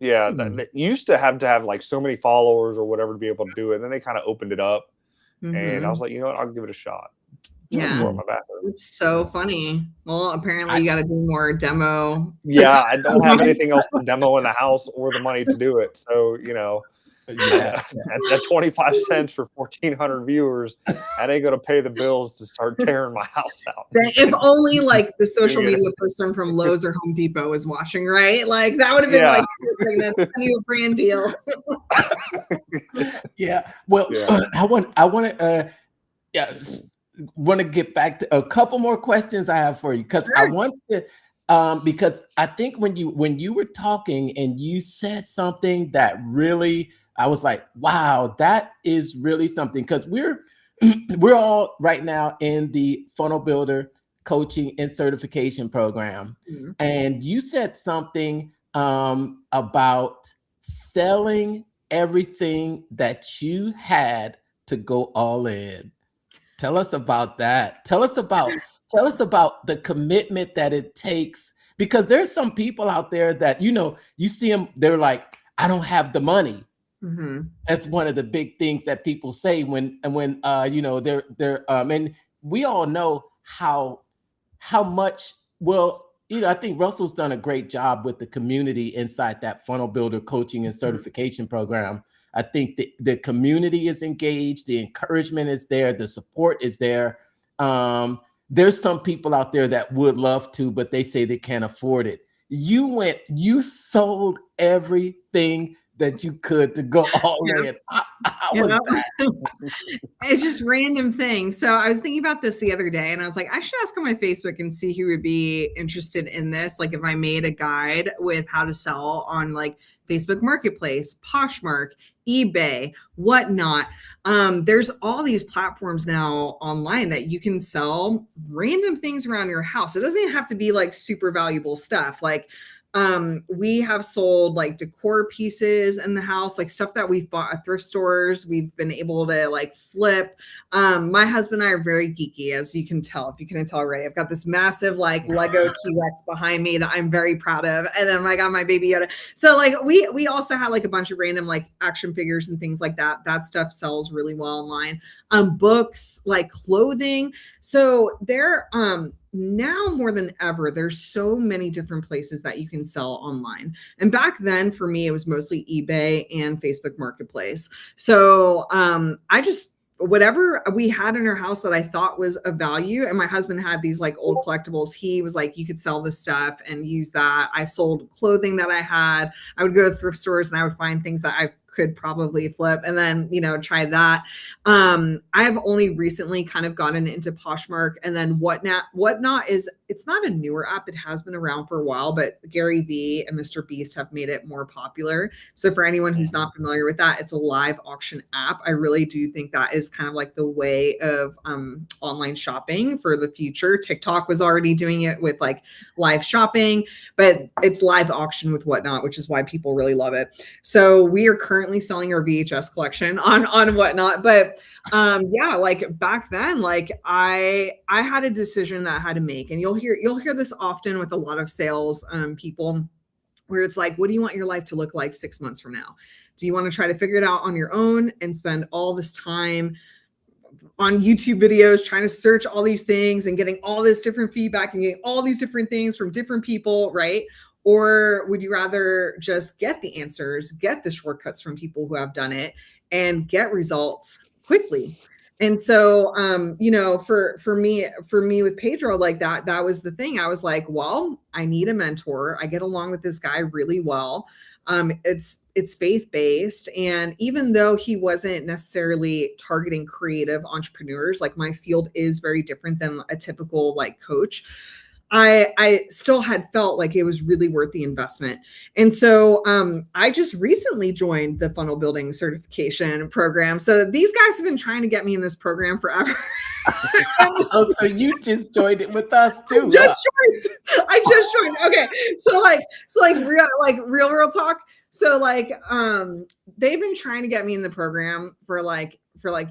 Yeah, they used to have like so many followers or whatever to be able to do it. And then they kind of opened it up, and I was like, you know what, I'll give it a shot. Yeah, it's so funny. Well, apparently you got to do more demo. Yeah, I don't have anything else to demo in the house or the money to do it. So, you know, Yeah. At 25 cents for 1,400 viewers, that ain't gonna pay the bills to start tearing my house out. If only like the social media person from Lowe's or Home Depot was watching, right? Like that would have been like that's a new brand deal. Yeah. Well, I want to get back to a couple more questions I have for you, because I want to because I think when you were talking and you said something that really, I was like, wow, that is really something, because we're all right now in the Funnel Builder coaching and certification program. Mm-hmm. And you said something about selling everything that you had to go all in. Tell us about that. Tell us about the commitment that it takes, because there's some people out there that, you see them, they're like, I don't have the money. Mm-hmm. That's one of the big things that people say when they're and we all know how much, well, I think Russell's done a great job with the community inside that Funnel Builder coaching and certification program. I think the community is engaged, the encouragement is there, the support is there. There's some people out there that would love to, but they say they can't afford it. You sold everything that you could to go all in. How was that? It's just random things. So I was thinking about this the other day, and I was like, I should ask on my Facebook and see who would be interested in this. Like if I made a guide with how to sell on like Facebook Marketplace, Poshmark, eBay, whatnot. There's all these platforms now online that you can sell random things around your house. It doesn't have to be like super valuable stuff. Like we have sold like decor pieces in the house, like stuff that we've bought at thrift stores. We've been able to like flip. My husband and I are very geeky, as you can tell, if you couldn't tell already. I've got this massive like Lego T-Rex behind me that I'm very proud of. And then I got my baby Yoda. So like we also have like a bunch of random like action figures and things like that. That stuff sells really well online. Books, like clothing. So they're now more than ever, there's so many different places that you can sell online. And back then for me, it was mostly eBay and Facebook Marketplace. So whatever we had in our house that I thought was of value, and my husband had these like old collectibles, he was like, you could sell this stuff and use that. I sold clothing that I had. I would go to thrift stores and I would find things that I could probably flip and then, try that. I've only recently kind of gotten into Poshmark, and then Whatnot is, it's not a newer app. It has been around for a while, but Gary Vee and Mr. Beast have made it more popular. So for anyone who's not familiar with that, it's a live auction app. I really do think that is kind of like the way of online shopping for the future. TikTok was already doing it with like live shopping, but it's live auction with Whatnot, which is why people really love it. So we are currently selling our VHS collection on Whatnot. But like back then, like I had a decision that I had to make, and you'll hear this often with a lot of sales people, where it's like, what do you want your life to look like 6 months from now? Do you want to try to figure it out on your own and spend all this time on YouTube videos trying to search all these things and getting all this different feedback and getting all these different things from different people, right? Or would you rather just get the answers, get the shortcuts from people who have done it, and get results quickly? And so, for me with Pedro, like that was the thing. I was like, well, I need a mentor. I get along with this guy really well. It's faith-based. And even though he wasn't necessarily targeting creative entrepreneurs, like my field is very different than a typical like coach, I still had felt like it was really worth the investment. And so I just recently joined the funnel building certification program. So these guys have been trying to get me in this program forever. Oh, so you just joined it with us too. I just joined. Okay. So real talk. So they've been trying to get me in the program for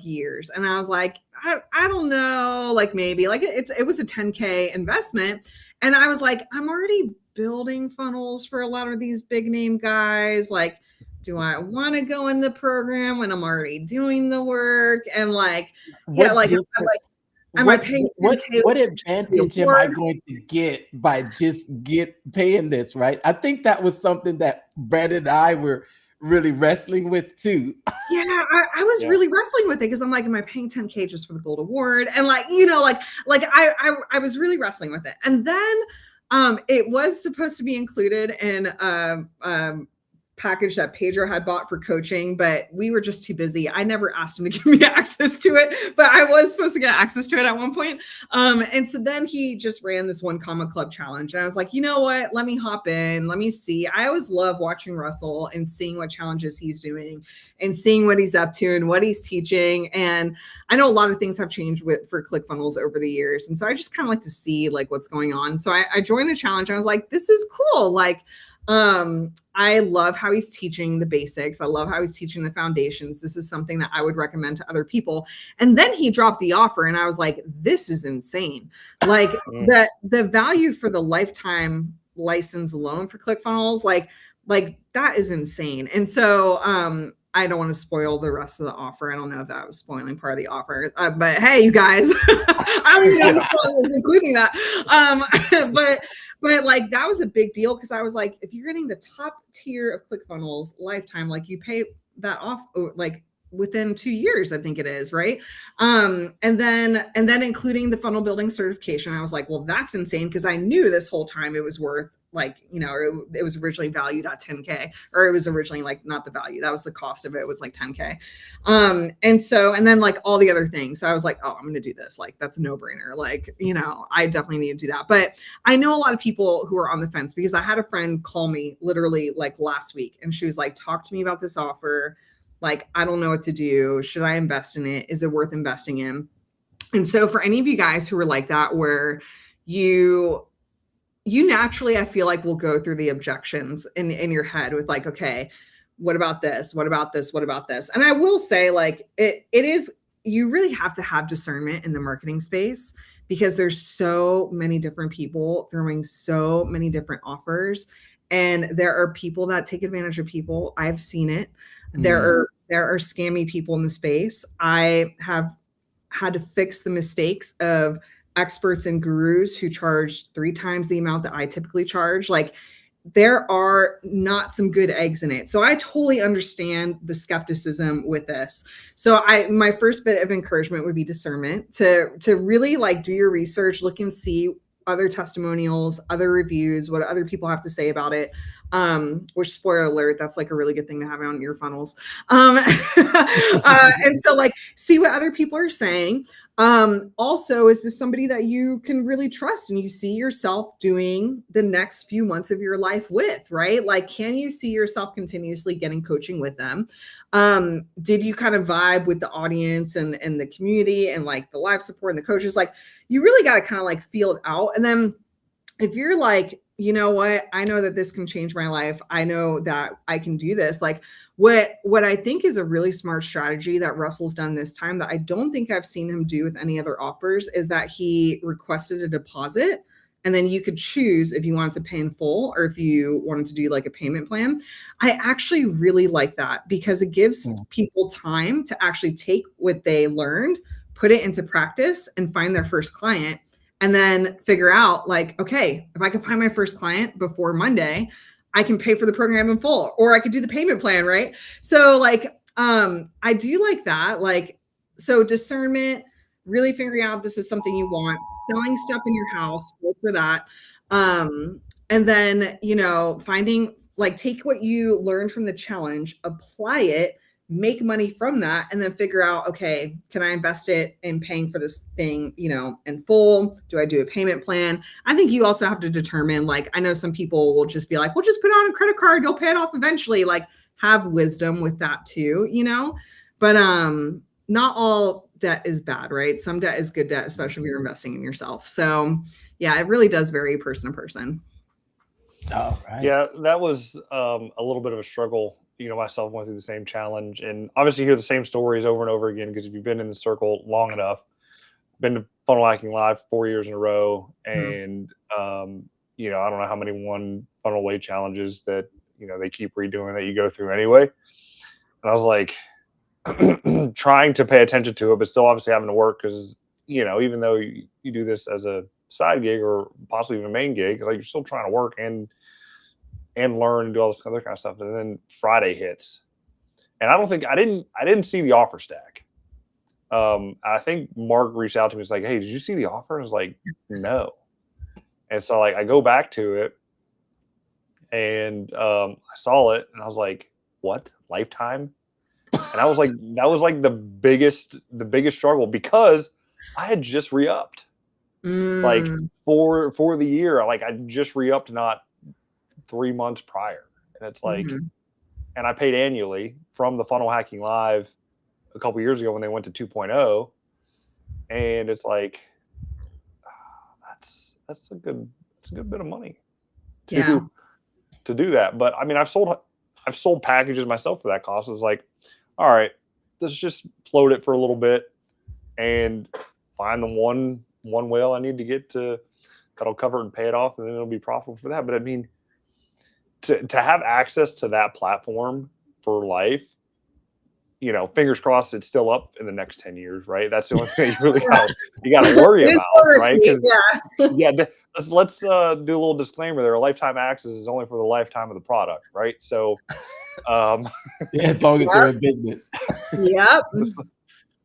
years. And I was like, I don't know, like maybe like it was a 10K investment. And I was like, I'm already building funnels for a lot of these big name guys. Like, do I want to go in the program when I'm already doing the work? And am I paying? What advantage am I going to get by just paying this, right? I think that was something that Brad and I were really wrestling with too. Yeah, I was really wrestling with it because I'm like, am I paying 10K just for the gold award? And like, you know, like I was really wrestling with it. And then it was supposed to be included in package that Pedro had bought for coaching, but we were just too busy. I never asked him to give me access to it, but I was supposed to get access to it at one point. And so then he just ran this 1 Comma Club challenge. And I was like, you know what? Let me hop in. Let me see. I always love watching Russell and seeing what challenges he's doing and seeing what he's up to and what he's teaching. And I know a lot of things have changed for ClickFunnels over the years. And so I just kind of like to see like what's going on. So I joined the challenge. I was like, this is cool. Like, I love how he's teaching the basics. I love how he's teaching the foundations. This is something that I would recommend to other people. And then he dropped the offer and I was like, this is insane. Like the value for the lifetime license alone for ClickFunnels, like that is insane. And so, I don't want to spoil the rest of the offer. I don't know if that was spoiling part of the offer, but hey, you guys, I don't even know if I was including that. But like that was a big deal because I was like, if you're getting the top tier of ClickFunnels lifetime, like you pay that off like within 2 years, I think it is, right? And then including the funnel building certification, I was like, well, that's insane because I knew this whole time it was worth like, you know, it was originally valued at 10K, or it was originally like not the value, that was the cost of it, was like 10K. And then like all the other things. So I was like, oh, I'm going to do this. Like, that's a no brainer. Like, you know, I definitely need to do that. But I know a lot of people who are on the fence because I had a friend call me literally like last week and she was like, talk to me about this offer. Like, I don't know what to do. Should I invest in it? Is it worth investing in? And so for any of you guys who are like that, where you naturally, I feel like will go through the objections in your head with like, okay, what about this? What about this? What about this? And I will say like, it is, you really have to have discernment in the marketing space because there's so many different people throwing so many different offers. And there are people that take advantage of people. I've seen it. There are scammy people in the space. I have had to fix the mistakes of experts and gurus who charge 3 times the amount that I typically charge. Like, there are not some good eggs in it. So I totally understand the skepticism with this. So my first bit of encouragement would be discernment, to really like do your research, look and see other testimonials, other reviews, what other people have to say about it. Which, spoiler alert, that's like a really good thing to have on your funnels. And so like see what other people are saying. Also, is this somebody that you can really trust and you see yourself doing the next few months of your life with, right? Like, can you see yourself continuously getting coaching with them? Did you kind of vibe with the audience and the community and like the live support and the coaches? Like, you really got to kind of like feel it out. And then if you're like, you know what, I know that this can change my life. I know that I can do this. Like, what I think is a really smart strategy that Russell's done this time that I don't think I've seen him do with any other offers is that he requested a deposit, and then you could choose if you wanted to pay in full or if you wanted to do like a payment plan. I actually really like that because it gives people time to actually take what they learned, put it into practice, and find their first client. And then figure out like, okay, if I can find my first client before Monday, I can pay for the program in full, or I could do the payment plan, right? So like, I do like that. Like, so discernment, really figuring out if this is something you want, selling stuff in your house, go for that. And then, you know, finding like, take what you learned from the challenge, apply it, make money from that, and then figure out, okay, can I invest it in paying for this thing, you know, in full? Do I do a payment plan? I think you also have to determine, like, I know some people will just be like, well, just put it on a credit card, you'll pay it off eventually. Like, have wisdom with that too, you know? But not all debt is bad, right? Some debt is good debt, especially if you're investing in yourself. So yeah, it really does vary person to person. All right. Yeah, that was a little bit of a struggle. You know, myself went through the same challenge, and obviously hear the same stories over and over again, because if you've been in the circle long enough, been to Funnel Hacking Live 4 years in a row, and you know, I don't know how many one funnel away challenges that, you know, they keep redoing that you go through anyway. And I was like trying to pay attention to it, but still obviously having to work, because, you know, even though you do this as a side gig or possibly even a main gig, like, you're still trying to work and and learn and do all this other kind of stuff. And then Friday hits, and I didn't see the offer stack. I think Mark reached out to me. He's like, "Hey, did you see the offer?" And I was like, "No." And so like I go back to it, and I saw it, and I was like, "What? Lifetime?" And I was like, that was like the biggest struggle, because I had just re-upped. Like for the year, like I just re-upped not 3 months prior. And it's like, and I paid annually from the Funnel Hacking Live a couple years ago when they went to 2.0. And it's like, that's a good bit of money to do that. But I mean, I've sold packages myself for that cost. It's like, all right, let's just float it for a little bit and find the one whale I need to get to that'll cover it and pay it off, and then it'll be profitable for that. But I mean, to have access to that platform for life, you know, fingers crossed it's still up in the next 10 years, right? That's the only thing you really got to worry about, right? Let's do a little disclaimer there. A lifetime access is only for the lifetime of the product, right? So as long as they're in business. Yep.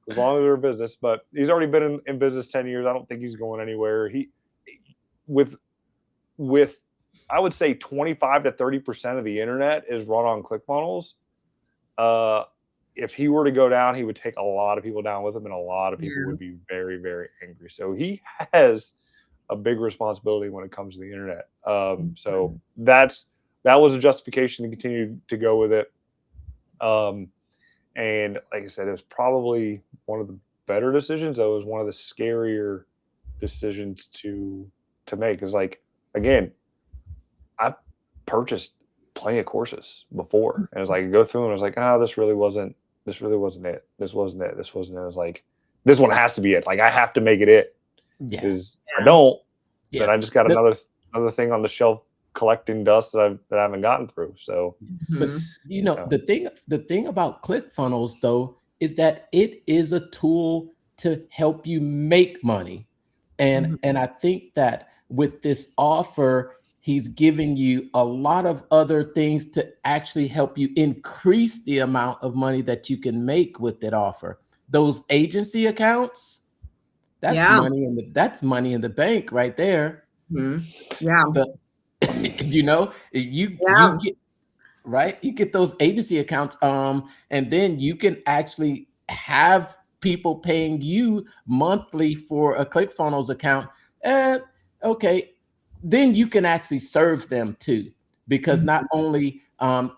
As long as they're in business. But he's already been in business 10 years. I don't think he's going anywhere. He with I would say 25 to 30% of the internet is run on ClickFunnels. If he were to go down, he would take a lot of people down with him, and a lot of people would be very, very angry. So he has a big responsibility when it comes to the internet. So that was a justification to continue to go with it. And like I said, it was probably one of the better decisions. It was one of the scarier decisions to make. It's like, again, I purchased plenty of courses before, and it was like, I go through and I was like, this really wasn't it. This wasn't it. It was like, this one has to be it. Like, I have to make it it. Because I don't, then I just got another thing on the shelf collecting dust that I haven't gotten through. So, but you know, the thing about ClickFunnels though is that it is a tool to help you make money, and I think that with this offer, he's giving you a lot of other things to actually help you increase the amount of money that you can make with that offer. Those agency accounts, that's money in the bank right there. You know, you get right, you get those agency accounts, and then you can actually have people paying you monthly for a ClickFunnels account. Okay, then you can actually serve them too, because not only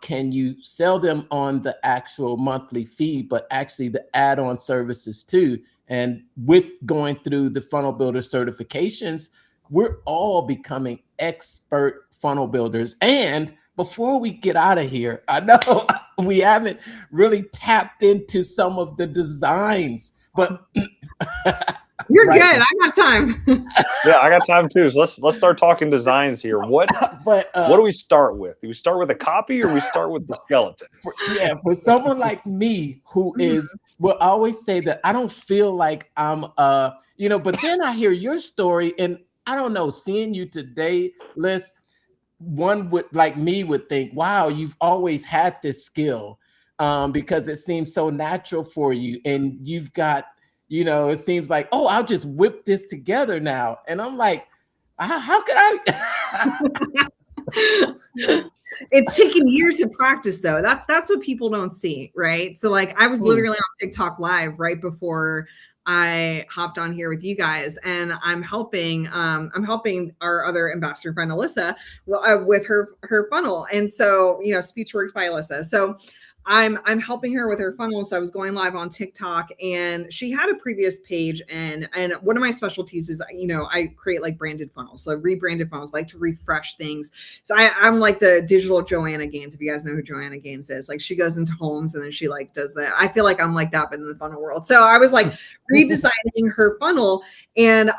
can you sell them on the actual monthly fee, but actually the add-on services too. And with going through the funnel builder certifications, we're all becoming expert funnel builders. And before we get out of here, I know we haven't really tapped into some of the designs, but you're good. I got time. Yeah, I got time too. So let's start talking designs here. What do we start with? Do we start with a copy, or we start with the skeleton? For someone like me who is, well, I always say that I don't feel like I'm but then I hear your story, and I don't know, seeing you today, Lyss, one would like me would think, wow, you've always had this skill, because it seems so natural for you, and you've got, it seems like, oh, I'll just whip this together now. And I'm like, how could I? It's taken years of practice though. That's what people don't see, right? So like I was literally on TikTok live right before I hopped on here with you guys, and I'm helping our other ambassador friend Alyssa with her funnel. And so, Speechworks by Alyssa. So I'm helping her with her funnel. So I was going live on TikTok, and she had a previous page, and one of my specialties is, I create like branded funnels, so rebranded funnels, like to refresh things. So I'm like the digital Joanna Gaines. If you guys know who Joanna Gaines is, like she goes into homes and then she like does that. I feel like I'm like that, but in the funnel world. So I was like redesigning her funnel, and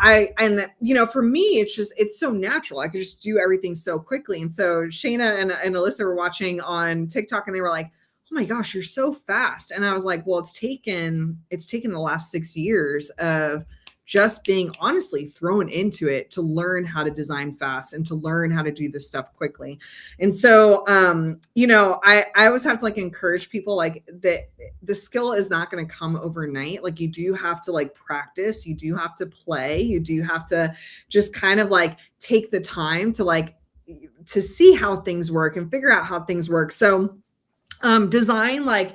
for me, it's so natural. I could just do everything so quickly. And so Shayna and Alyssa were watching on TikTok, and they were like, oh my gosh, you're so fast. And I was like, well, it's taken the last 6 years of just being honestly thrown into it to learn how to design fast and to learn how to do this stuff quickly. And so, you know, I always have to like encourage people like that the skill is not going to come overnight. Like you do have to like practice, you do have to play, you do have to just kind of like take the time to like to see how things work and figure out how things work. So design, like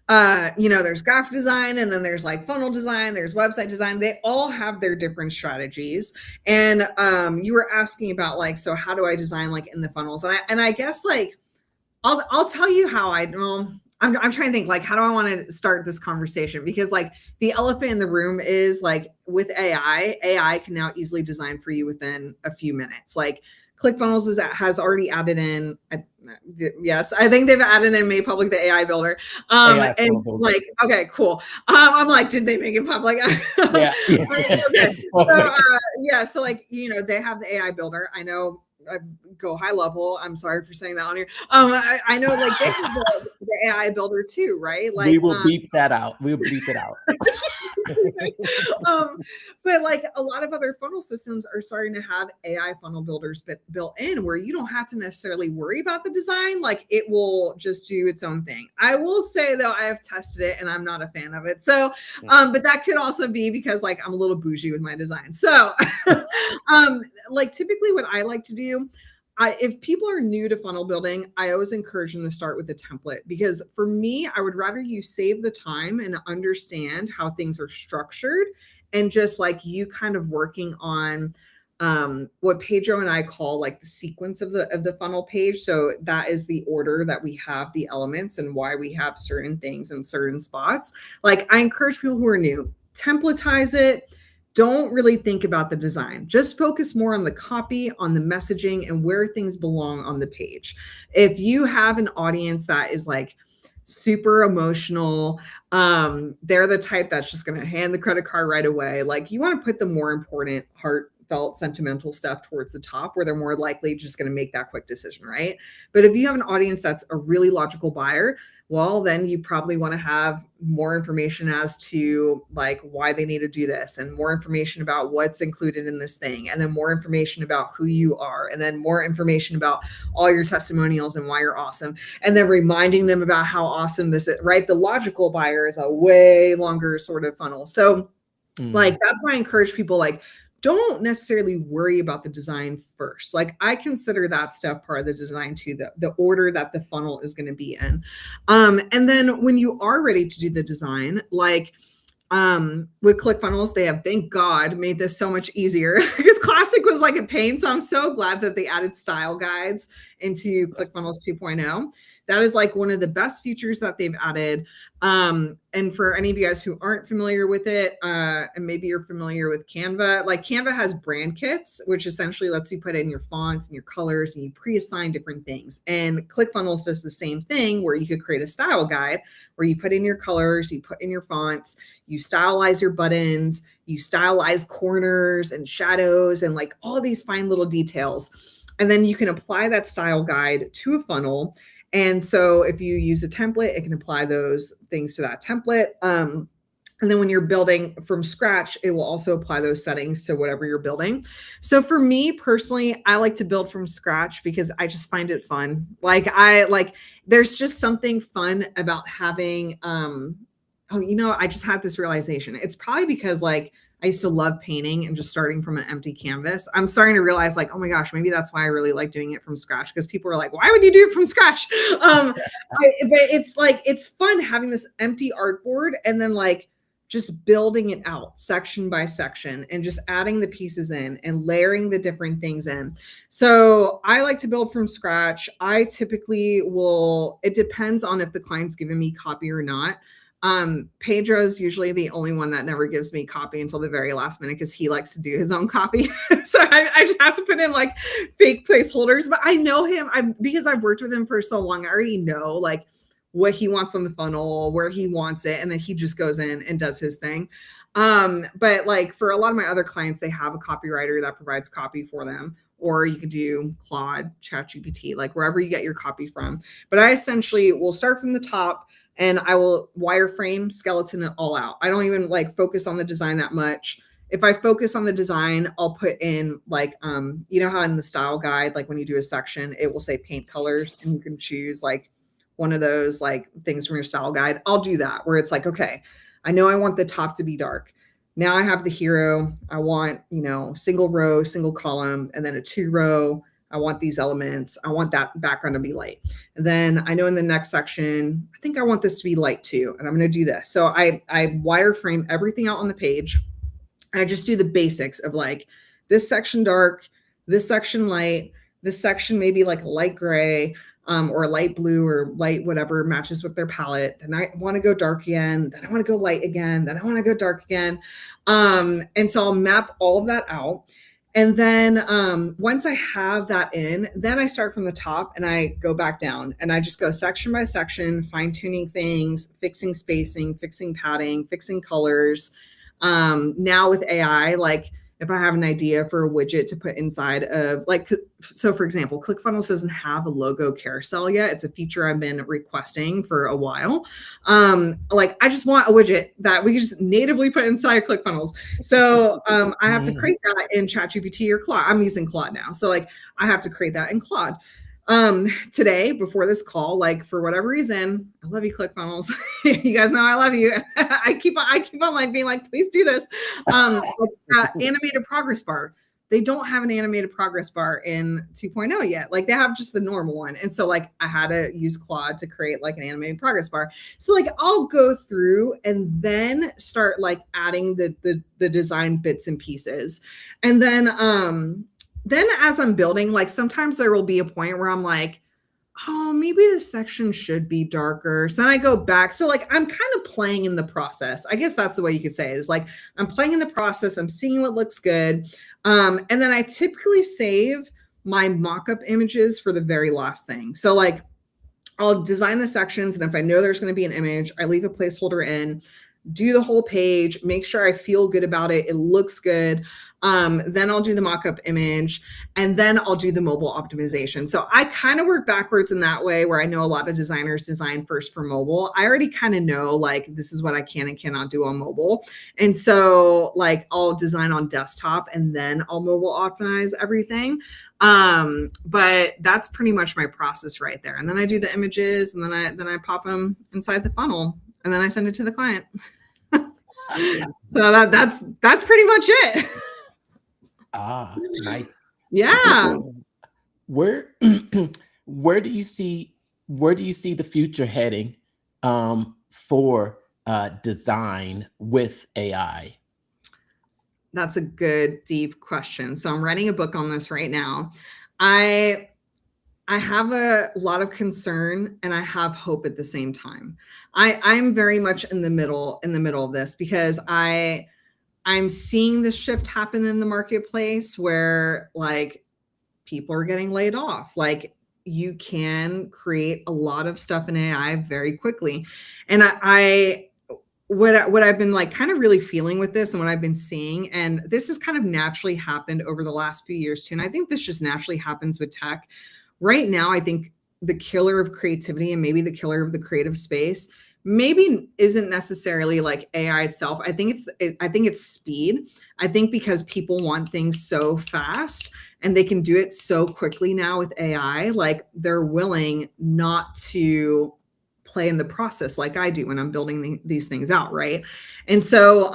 you know, there's graphic design, and then there's like funnel design, there's website design. They all have their different strategies. And you were asking about like, so how do I design like in the funnels? And I guess like I'll tell you how I'm trying to think like, how do I want to start this conversation? Because like the elephant in the room is like with AI can now easily design for you within a few minutes. Like ClickFunnels has already added in, yes, I think they've added and made public the AI builder. And like, okay, cool. I'm like, did they make it public? Yeah. Okay. So, yeah. So like, you know, they have the AI builder. I know I go high level. I'm sorry for saying that on here. I know like they have the AI builder too, right? Like we will beep that out. We'll bleep it out. But like a lot of other funnel systems are starting to have AI funnel builders built in where you don't have to necessarily worry about the design. Like it will just do its own thing. I will say though, I have tested it and I'm not a fan of it. So, but that could also be because like I'm a little bougie with my design. So, like typically what I like to do, if people are new to funnel building, I always encourage them to start with a template, because for me, I would rather you save the time and understand how things are structured and just like you kind of working on what Pedro and I call like the sequence of the funnel page. So that is the order that we have the elements and why we have certain things in certain spots. Like I encourage people who are new, templatize it. Don't really think about the design. Just focus more on the copy, on the messaging, and where things belong on the page. If you have an audience that is like super emotional, they're the type that's just going to hand the credit card right away. Like you want to put the more important heartfelt, sentimental stuff towards the top where they're more likely just going to make that quick decision, right? But if you have an audience that's a really logical buyer, well, then you probably want to have more information as to like why they need to do this, and more information about what's included in this thing, and then more information about who you are, and then more information about all your testimonials and why you're awesome, and then reminding them about how awesome this is, right? The logical buyer is a way longer sort of funnel. So like, that's why I encourage people, like, don't necessarily worry about the design first. Like I consider that stuff part of the design too, the order that the funnel is going to be in. And then when you are ready to do the design, like with ClickFunnels, they have, thank God, made this so much easier because Classic was like a pain. So I'm so glad that they added style guides into ClickFunnels 2.0. That is like one of the best features that they've added. And for any of you guys who aren't familiar with it, and maybe you're familiar with Canva, like Canva has brand kits, which essentially lets you put in your fonts and your colors and you pre-assign different things. And ClickFunnels does the same thing where you could create a style guide where you put in your colors, you put in your fonts, you stylize your buttons, you stylize corners and shadows and like all these fine little details. And then you can apply that style guide to a funnel. And so if you use a template, it can apply those things to that template. And then when you're building from scratch, it will also apply those settings to whatever you're building. So for me personally, I like to build from scratch because I just find it fun. There's just something fun about having, I just had this realization. It's probably because like I used to love painting and just starting from an empty canvas. I'm starting to realize like, oh my gosh, maybe that's why I really like doing it from scratch, because people are like, why would you do it from scratch? But it's like, it's fun having this empty artboard and then like just building it out section by section and just adding the pieces in and layering the different things in. So I like to build from scratch. I typically will, it depends on if the client's giving me copy or not. Pedro's usually the only one that never gives me copy until the very last minute because he likes to do his own copy. So I just have to put in like fake placeholders, but I know him because I've worked with him for so long. I already know like what he wants on the funnel, where he wants it. And then he just goes in and does his thing. But like for a lot of my other clients, they have a copywriter that provides copy for them, or you could do Claude, ChatGPT, like wherever you get your copy from. But I essentially will start from the top and I will wireframe, skeleton it all out. I don't even like focus on the design that much. if I focus on the design, I'll put in like, you know how in the style guide, like when you do a section, it will say paint colors and you can choose like one of those like things from your style guide. I'll do that where it's like, okay, I know I want the top to be dark. Now I have the hero. I want, you know, single row, single column, and then a 2-row. I want these elements. I want that background to be light. And then I know in the next section, I think I want this to be light too. And I'm going to do this. So I wireframe everything out on the page. I just do the basics of like this section dark, this section light, this section maybe like a light gray, or light blue or light whatever matches with their palette. Then I want to go dark again. Then I want to go light again. Then I want to go dark again. And so I'll map all of that out. And then once I have that in, then I start from the top and I go back down and I just go section by section, fine tuning things, fixing spacing, fixing padding, fixing colors. Now with AI, like if I have an idea for a widget to put inside of like, so for example, Clickfunnels doesn't have a logo carousel yet. It's a feature I've been requesting for a while. Like I just want a widget that we can just natively put inside Clickfunnels. So I have to create that in ChatGPT or Claude. I'm using Claude now. So like I have to create that in Claude. Today, before this call, like for whatever reason, I love you, Clickfunnels. You guys know I love you. I keep on like being like, please do this. Animated progress bar. They don't have an animated progress bar in 2.0 yet. Like they have just the normal one. And so like I had to use Claude to create like an animated progress bar. So like I'll go through and then start like adding the design bits and pieces. And then as I'm building, like sometimes there will be a point where I'm like, oh, maybe this section should be darker. So then I go back. So like I'm kind of playing in the process. I guess that's the way you could say it, is like I'm playing in the process. I'm seeing what looks good. And then I typically save my mock-up images for the very last thing. So like I'll design the sections, and if I know there's going to be an image, I leave a placeholder in, do the whole page, make sure I feel good about it. It looks good. Then I'll do the mock-up image, and then I'll do the mobile optimization. So I kind of work backwards in that way, where I know a lot of designers design first for mobile. I already kind of know like this is what I can and cannot do on mobile. And so like I'll design on desktop and then I'll mobile optimize everything. But that's pretty much my process right there. And then I do the images, and then I pop them inside the funnel, and then I send it to the client. So that's pretty much it. Ah, nice. Yeah. Where do you see the future heading for design with AI? That's a good, deep question. So I'm writing a book on this right now. I have a lot of concern and I have hope at the same time. I'm very much in the middle of this, because I'm seeing this shift happen in the marketplace where like people are getting laid off. Like you can create a lot of stuff in AI very quickly. And what I've been like kind of really feeling with this, and what I've been seeing, and this has kind of naturally happened over the last few years too. And I think this just naturally happens with tech. Right now, I think the killer of creativity, and maybe the killer of the creative space, maybe isn't necessarily like AI itself. I think it's speed. I think because people want things so fast and they can do it so quickly now with AI, like they're willing not to play in the process like I do when I'm building these things out, right? And so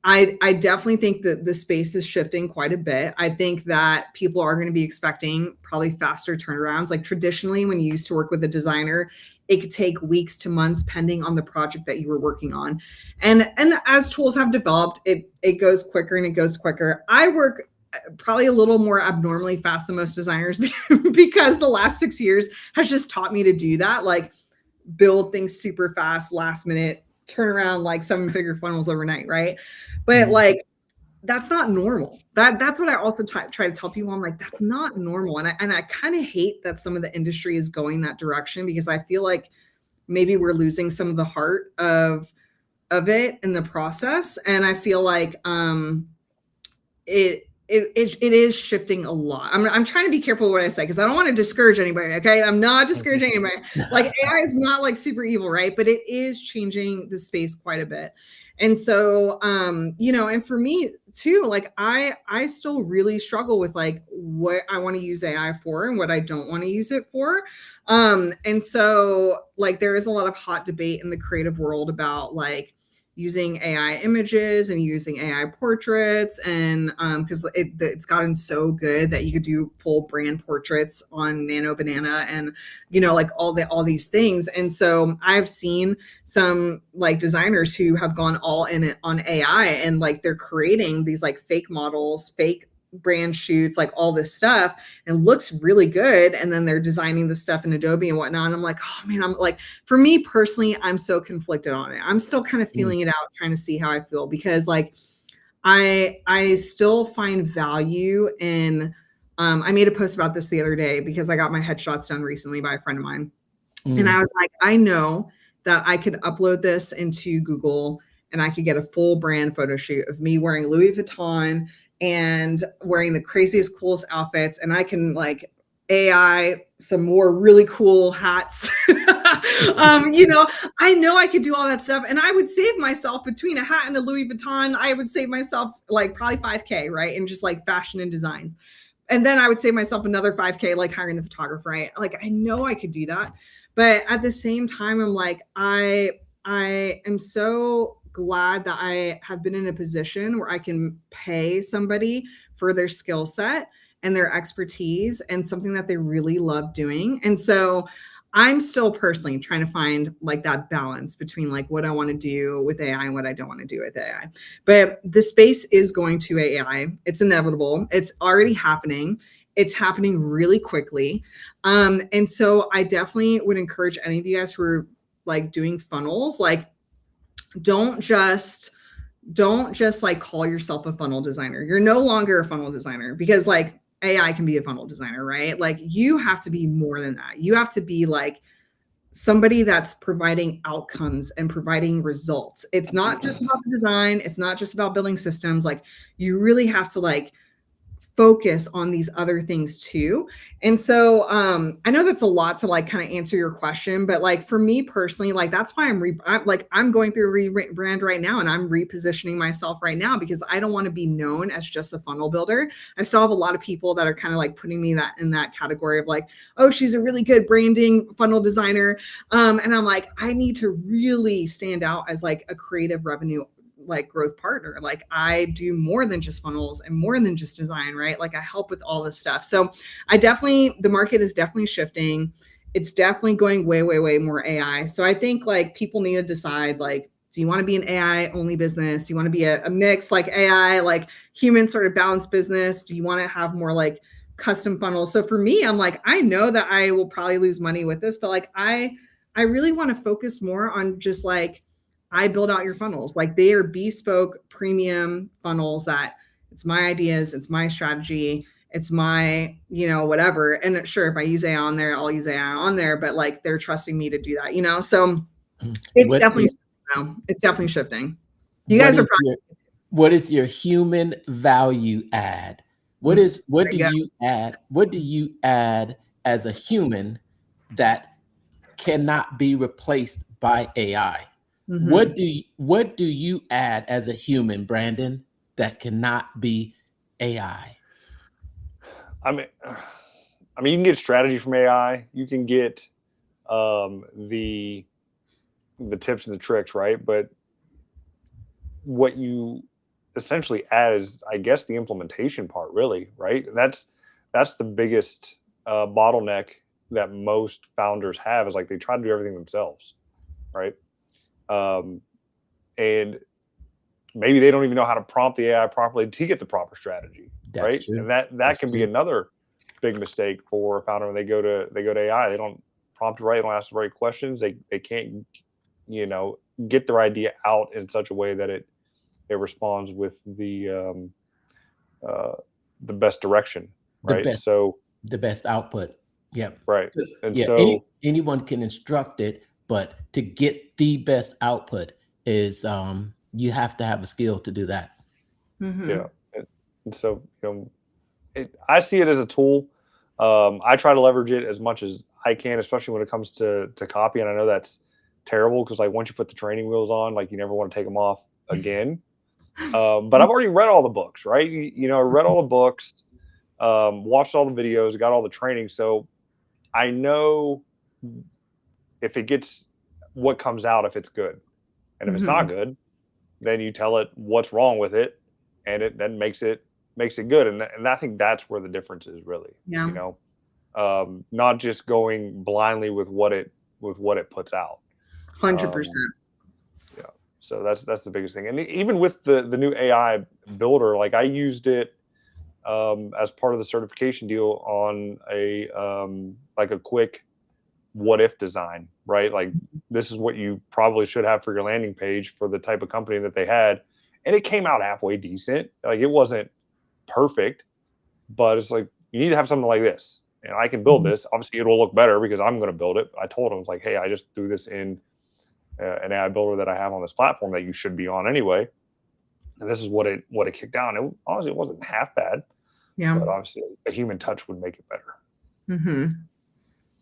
I definitely think that the space is shifting quite a bit. I think that people are going to be expecting probably faster turnarounds. Like traditionally, when you used to work with a designer, it could take weeks to months, depending on the project that you were working on. And as tools have developed, it goes quicker and it goes quicker. I work probably a little more abnormally fast than most designers because the last 6 years has just taught me to do that. Like build things super fast, last minute, turn around like 7-figure funnels overnight, right? But like that's not normal. That's what I also try to tell people. I'm like, that's not normal. And I kind of hate that some of the industry is going that direction, because I feel like maybe we're losing some of the heart of it in the process. And I feel like it is shifting a lot. I'm trying to be careful what I say because I don't want to discourage anybody. Okay, I'm not discouraging anybody. Like AI is not like super evil, right? But it is changing the space quite a bit. And so, you know, and for me too, like I still really struggle with like what I want to use AI for and what I don't want to use it for. And so like there is a lot of hot debate in the creative world about like using AI images and using AI portraits, and because it's gotten so good that you could do full brand portraits on Nano Banana, and you know, like all these things. And so I've seen some like designers who have gone all in it on AI, and like they're creating these like fake models, fake brand shoots, like all this stuff, and looks really good. And then they're designing the stuff in Adobe and whatnot. And I'm like, oh man, I'm like, for me personally, I'm so conflicted on it. I'm still kind of feeling it out, trying to see how I feel, because like I still find value in I made a post about this the other day because I got my headshots done recently by a friend of mine. And I was like, I know that I could upload this into Google and I could get a full brand photo shoot of me wearing Louis Vuitton and wearing the craziest, coolest outfits. And I can like AI some more really cool hats. You know I could do all that stuff, and I would save myself between a hat and a Louis Vuitton. I would save myself like probably 5K, right? And just like fashion and design. And then I would save myself another 5K, like hiring the photographer, right? Like I know I could do that. But at the same time, I'm like, I am so glad that I have been in a position where I can pay somebody for their skill set and their expertise and something that they really love doing. And so I'm still personally trying to find like that balance between like what I want to do with AI and what I don't want to do with AI. But the space is going to AI. It's inevitable. It's already happening. It's happening really quickly. And so I definitely would encourage any of you guys who are like doing funnels, like don't just like call yourself a funnel designer. You're no longer a funnel designer, because like AI can be a funnel designer, right? Like you have to be more than that. You have to be like somebody that's providing outcomes and providing results. It's not just about the design. It's not just about building systems. Like you really have to like focus on these other things too. And so I know that's a lot to like kind of answer your question, but like for me personally, like that's why I'm going through a rebrand right now, and I'm repositioning myself right now because I don't want to be known as just a funnel builder. I still have a lot of people that are kind of like putting me in that category of like, oh, she's a really good branding funnel designer. And I'm like, I need to really stand out as like a creative revenue like growth partner. Like I do more than just funnels and more than just design, right? Like I help with all this stuff. So the market is definitely shifting. It's definitely going way, way, way more AI. So I think like people need to decide, like, do you want to be an AI only business? Do you want to be a mix like AI, like human sort of balanced business? Do you want to have more like custom funnels? So for me, I'm like, I know that I will probably lose money with this, but like I really want to focus more on just like, I build out your funnels. Like they are bespoke premium funnels that it's my ideas, it's my strategy, it's my, you know, whatever. And sure, if I use AI on there, I'll use AI on there, but like they're trusting me to do that, you know? So it's definitely shifting. You guys are probably. What is your human value add? What do you add? What do you add as a human that cannot be replaced by AI? Mm-hmm. What do you add as a human, Brandon, that cannot be AI? I mean, you can get strategy from AI. You can get the tips and the tricks, right? But what you essentially add is, I guess, the implementation part, really, right? That's the biggest bottleneck that most founders have, is like they try to do everything themselves, right? And maybe they don't even know how to prompt the AI properly to get the proper strategy, right? True. And that can be another big mistake for a founder when they go to AI. They don't prompt it right, they don't ask the right questions. They can't, you know, get their idea out in such a way that it responds with the best direction, right? The best output. Yep. Right. And so anyone can instruct it, but to get the best output is you have to have a skill to do that. Mm-hmm. Yeah. And so, I see it as a tool. I try to leverage it as much as I can, especially when it comes to copy. And I know that's terrible because like once you put the training wheels on, like you never want to take them off again. But I've already read all the books, right? I read all the books, watched all the videos, got all the training. So I know if it gets what comes out, if it's good. And if it's not good, then you tell it what's wrong with it, and it then makes it good. And I think that's where the difference is really. Yeah. Not just going blindly with what it puts out. 100%. Yeah. So that's the biggest thing. And even with the new AI builder, like I used it as part of the certification deal on a like a quick what if design, right? Like this is what you probably should have for your landing page for the type of company that they had. And it came out halfway decent. Like it wasn't perfect, but it's like, you need to have something like this. And I can build this. Obviously it will look better because I'm going to build it. I told them, it's like, hey, I just threw this in an AI builder that I have on this platform that you should be on anyway. And this is what it kicked down. Honestly, it wasn't half bad. Yeah. But obviously a human touch would make it better.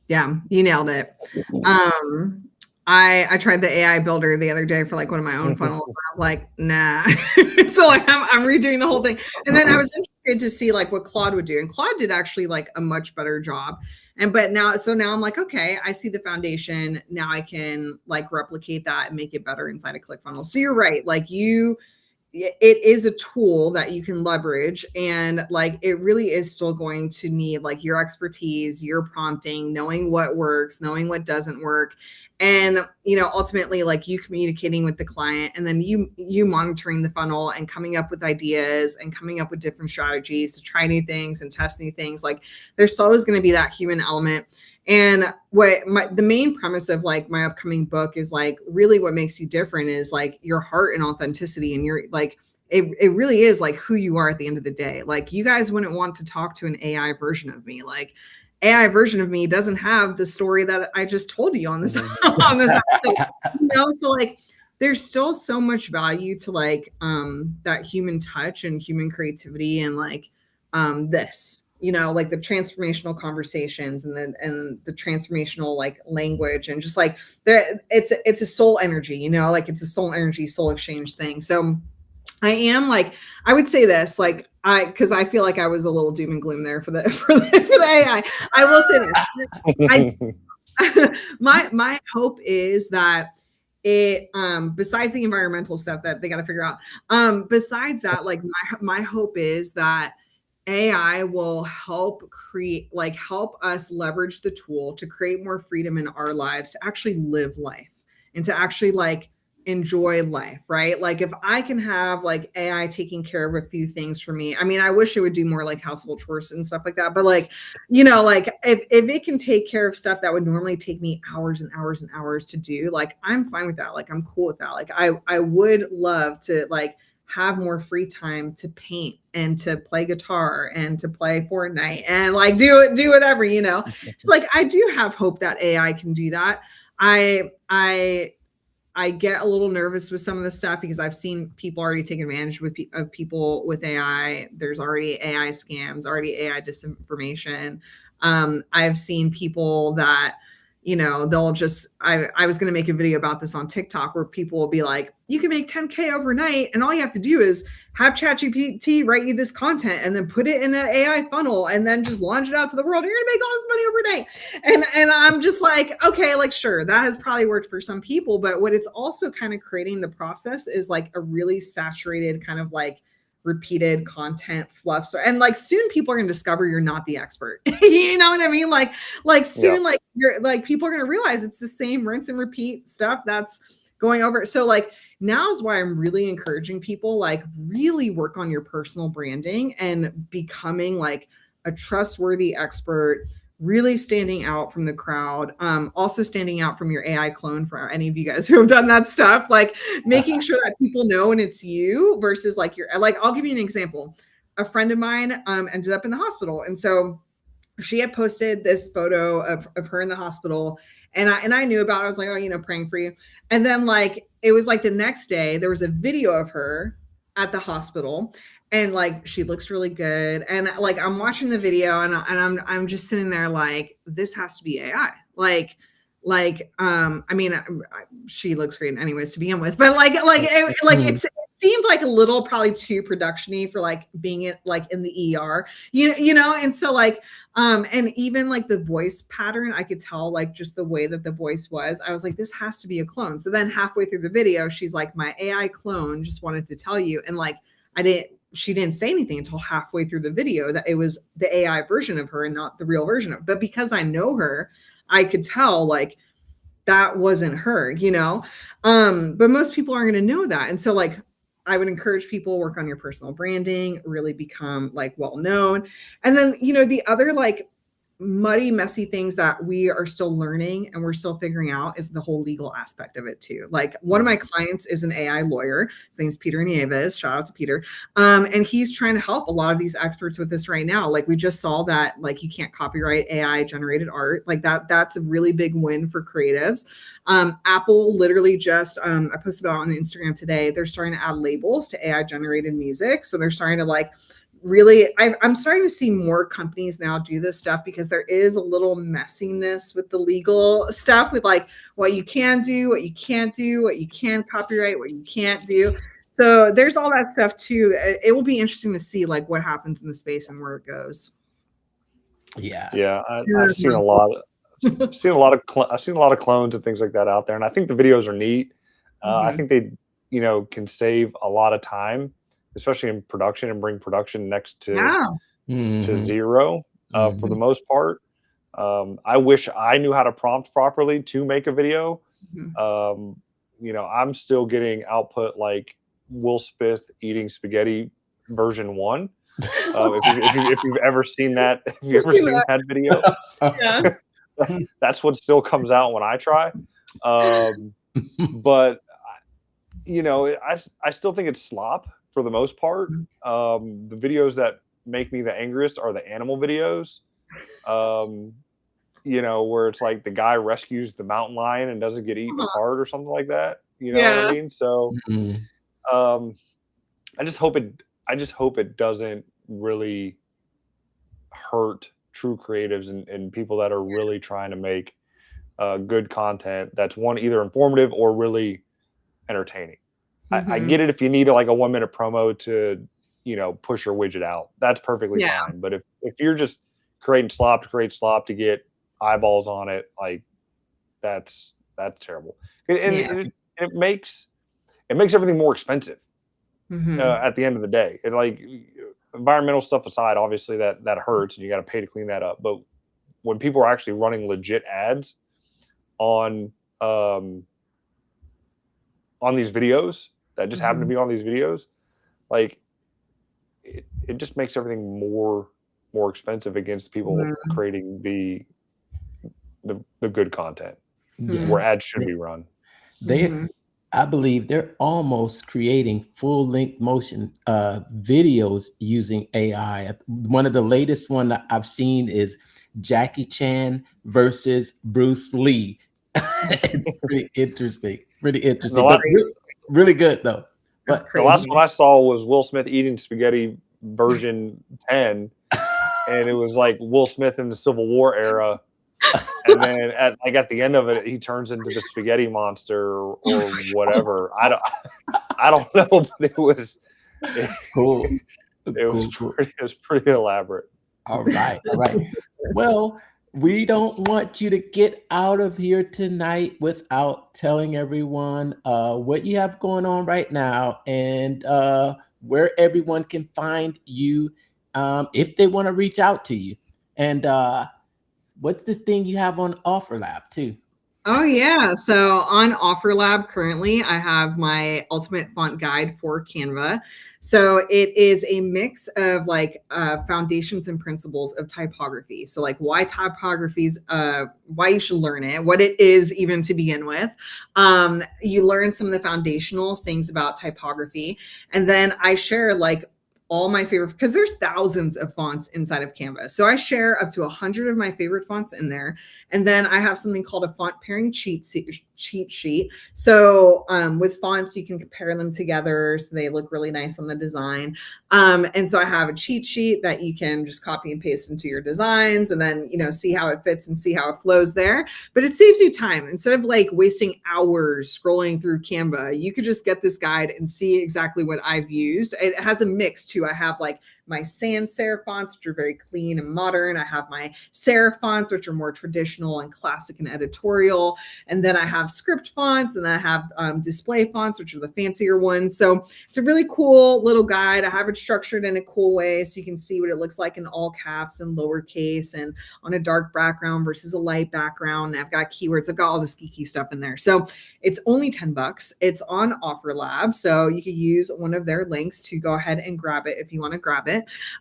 Yeah, you nailed it. I tried the AI builder the other day for like one of my own funnels. And I was like, nah. So like I'm redoing the whole thing. And then I was interested to see like what Claude would do. And Claude did actually like a much better job. But now I'm like, okay, I see the foundation. Now I can like replicate that and make it better inside of ClickFunnels. So you're right. Like it is a tool that you can leverage, and like it really is still going to need like your expertise, your prompting, knowing what works, knowing what doesn't work, and ultimately like you communicating with the client, and then you monitoring the funnel and coming up with ideas and coming up with different strategies to try new things and test new things. Like there's always going to be that human element. And the main premise of like my upcoming book is like really what makes you different is like your heart and authenticity, and you're like it really is like who you are at the end of the day. Like you guys wouldn't want to talk to an AI version of me. Like AI version of me doesn't have the story that I just told you on this on this episode. So like there's still so much value to like that human touch and human creativity, and like this like the transformational conversations and the transformational like language, and just like it's a soul energy, like it's a soul energy, soul exchange thing. So I am like, I would say this, like because I feel like I was a little doom and gloom there for the AI. I will say this. My hope is that it besides the environmental stuff that they got to figure out, besides that, like my hope is that AI will help us leverage the tool to create more freedom in our lives, to actually live life and to actually like enjoy life, right? Like if I can have like AI taking care of a few things for me, I mean, I wish it would do more like household chores and stuff like that. But like, like if it can take care of stuff that would normally take me hours and hours and hours to do, like I'm fine with that. Like I'm cool with that. Like I would love to like have more free time to paint and to play guitar and to play Fortnite and like do whatever, So like I do have hope that AI can do that. I get a little nervous with some of the stuff because I've seen people already take advantage of people with AI. There's already AI scams, already AI disinformation. I've seen people that they'll just, I was going to make a video about this on TikTok where people will be like, you can make 10K overnight. And all you have to do is have ChatGPT write you this content and then put it in an AI funnel and then just launch it out to the world. You're going to make all this money overnight. And I'm just like, okay, like, sure, that has probably worked for some people. But what it's also kind of creating the process is like a really saturated kind of like repeated content fluff. So, and like soon people are going to discover you're not the expert. You know what I mean? Like soon, like you're like, people are going to realize it's the same rinse and repeat stuff that's going over. So like, now's why I'm really encouraging people, like really work on your personal branding and becoming like a trustworthy expert, really standing out from the crowd, also standing out from your AI clone for any of you guys who have done that stuff, like making sure that people know when it's you versus like I'll give you an example. A friend of mine ended up in the hospital. And so she had posted this photo of her in the hospital, and I knew about it. I was like, oh, praying for you. And then like, it was like the next day there was a video of her at the hospital. and like she looks really good, and like I'm watching the video, and I'm just sitting there like, this has to be AI. I mean, she looks great anyways to begin with, but it seemed like a little probably too production-y for like being in the ER, and so like and even like the voice pattern, I could tell like just the way that the voice was. I was like, this has to be a clone. So then halfway through the video, she's like, my AI clone just wanted to tell you, and like she didn't say anything until halfway through the video that it was the AI version of her and not the real version of her. But because I know her, I could tell like that wasn't her, but most people aren't going to know that. And so like, I would encourage people, work on your personal branding, really become like well-known. And then, the other like muddy, messy things that we are still learning and we're still figuring out is the whole legal aspect of it too. Like one of my clients is an AI lawyer. His name's Peter Nieves. Shout out to Peter. And he's trying to help a lot of these experts with this right now. Like we just saw that like you can't copyright AI generated art. Like that's a really big win for creatives. Apple literally just, I posted about it on Instagram today. They're starting to add labels to AI generated music. So they're starting to like really, I'm starting to see more companies now do this stuff because there is a little messiness with the legal stuff with like what you can do, what you can't do, what you can copyright, what you can't do. So there's all that stuff too. It will be interesting to see like what happens in the space and where it goes. Yeah. Yeah. I've seen a lot of clones and things like that out there. And I think the videos are neat. I think they, can save a lot of time, especially in production, and bring production next to zero for the most part. I wish I knew how to prompt properly to make a video. I'm still getting output like Will Smith eating spaghetti version 1. If you've ever seen that, that video, that's what still comes out when I try. But I still think it's slop for the most part. The videos that make me the angriest are the animal videos, where it's like the guy rescues the mountain lion and doesn't get eaten apart or something like that. You know what I mean? So I just hope it doesn't really hurt true creatives and people that are really trying to make good content that's either informative or really entertaining. I get it if you need like a 1-minute promo to, push your widget out. That's perfectly fine. But if you're just creating slop to create slop to get eyeballs on it, like that's terrible. And it makes everything more expensive at the end of the day. And like environmental stuff aside, obviously that hurts and you got to pay to clean that up. But when people are actually running legit ads on these videos that just happen to be on these videos, like it just makes everything more expensive against people creating the good content where ads should be run. I believe they're almost creating full-length motion videos using AI. One of the latest one that I've seen is Jackie Chan versus Bruce Lee. It's pretty interesting. But really good though. But the last one I saw was Will Smith eating spaghetti version 10, and it was like Will Smith in the Civil War era. And then at the end of it, he turns into the spaghetti monster or whatever. I don't know, but it was cool. It was pretty elaborate. All right. Well, we don't want you to get out of here tonight without telling everyone what you have going on right now and where everyone can find you if they want to reach out to you. And what's this thing you have on OfferLab too? Oh yeah. So on OfferLab currently, I have my ultimate font guide for Canva. So it is a mix of like foundations and principles of typography. So like why typographies, why you should learn it, what it is even to begin with. You learn some of the foundational things about typography. And then I share like all my favorite, because there's thousands of fonts inside of Canva. So I share up to 100 of my favorite fonts in there. And then I have something called a font pairing cheat sheet. So with fonts, you can compare them together so they look really nice on the design. And so I have a cheat sheet that you can just copy and paste into your designs and then, see how it fits and see how it flows there. But it saves you time. Instead of like wasting hours scrolling through Canva, you could just get this guide and see exactly what I've used. It has a mix too. I have like my sans serif fonts, which are very clean and modern. I have my serif fonts, which are more traditional and classic and editorial. And then I have script fonts, and then I have display fonts, which are the fancier ones. So it's a really cool little guide. I have it structured in a cool way so you can see what it looks like in all caps and lowercase and on a dark background versus a light background. I've got keywords. I've got all this geeky stuff in there. So it's only $10. It's on OfferLab. So you could use one of their links to go ahead and grab it if you want to grab it.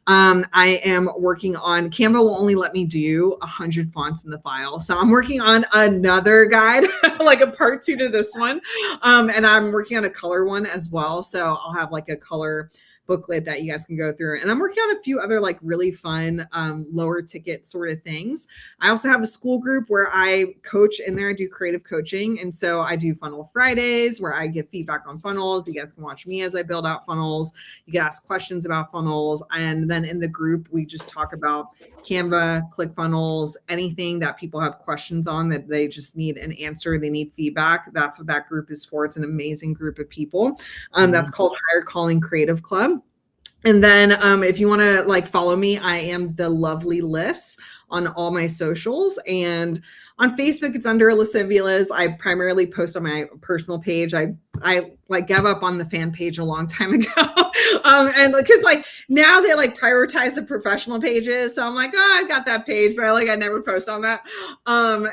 I am working on, Canva will only let me do 100 fonts in the file. So I'm working on another guide, like a part 2 to this one. And I'm working on a color one as well. So I'll have like a color booklet that you guys can go through. And I'm working on a few other like really fun, lower ticket sort of things. I also have a school group where I coach in there. I do creative coaching. And so I do Funnel Fridays where I give feedback on funnels. You guys can watch me as I build out funnels. You can ask questions about funnels. And then in the group, we just talk about Canva, ClickFunnels, anything that people have questions on that they just need an answer. They need feedback. That's what that group is for. It's an amazing group of people. That's called Higher Calling Creative Club. And then if you want to like follow me, I am the lovely Lyss on all my socials. And on Facebook, it's under Alyssa Aviles. I primarily post on my personal page. I like gave up on the fan page a long time ago. And because like now they like prioritize the professional pages. So I'm like, oh, I've got that page, but I never post on that.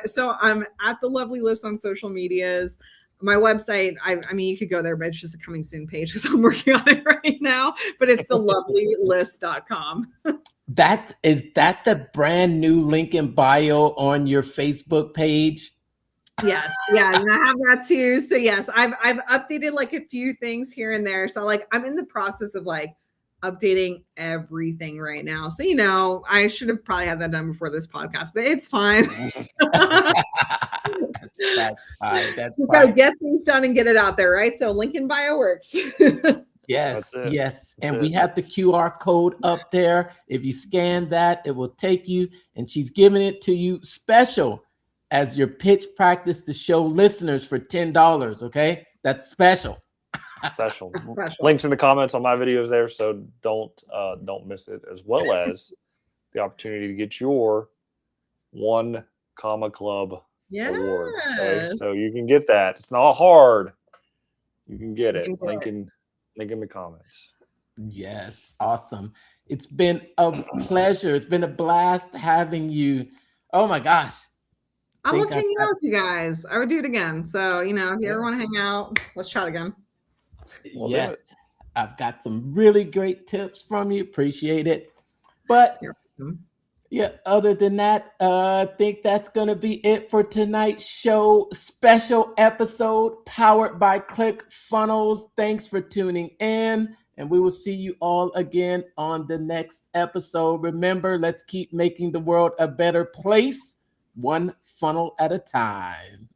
So I'm at the lovely Lyss on social medias. My website, I mean, you could go there, but it's just a coming soon page because I'm working on it right now. But it's thelovelylyss.com. Is that the brand new link in bio on your Facebook page? Yes. Yeah. And I have that too. So yes, I've updated like a few things here and there. So like I'm in the process of like updating everything right now. So, I should have probably had that done before this podcast, but it's fine. That's fine. Just got to get things done and get it out there, right? So link in bio works. Yes, yes. And we have the QR code up there. If you scan that, it will take you, and she's giving it to you special as your pitch practice to show listeners for $10. Okay. That's special. Special. Links in the comments on my videos there. So don't miss it, as well as the opportunity to get your 1 Comma Club award. Okay? So you can get that. It's not hard. You can get it. Link in the comments. Yes. Awesome. It's been a pleasure. It's been a blast having you. Oh my gosh. I love hanging out with you guys. I would do it again. So, if you ever want to hang out, let's chat again. Yes. I've got some really great tips from you. Appreciate it. But yeah, other than that, I think that's going to be it for tonight's show. Special episode powered by ClickFunnels. Thanks for tuning in, and we will see you all again on the next episode. Remember, let's keep making the world a better place, one funnel at a time.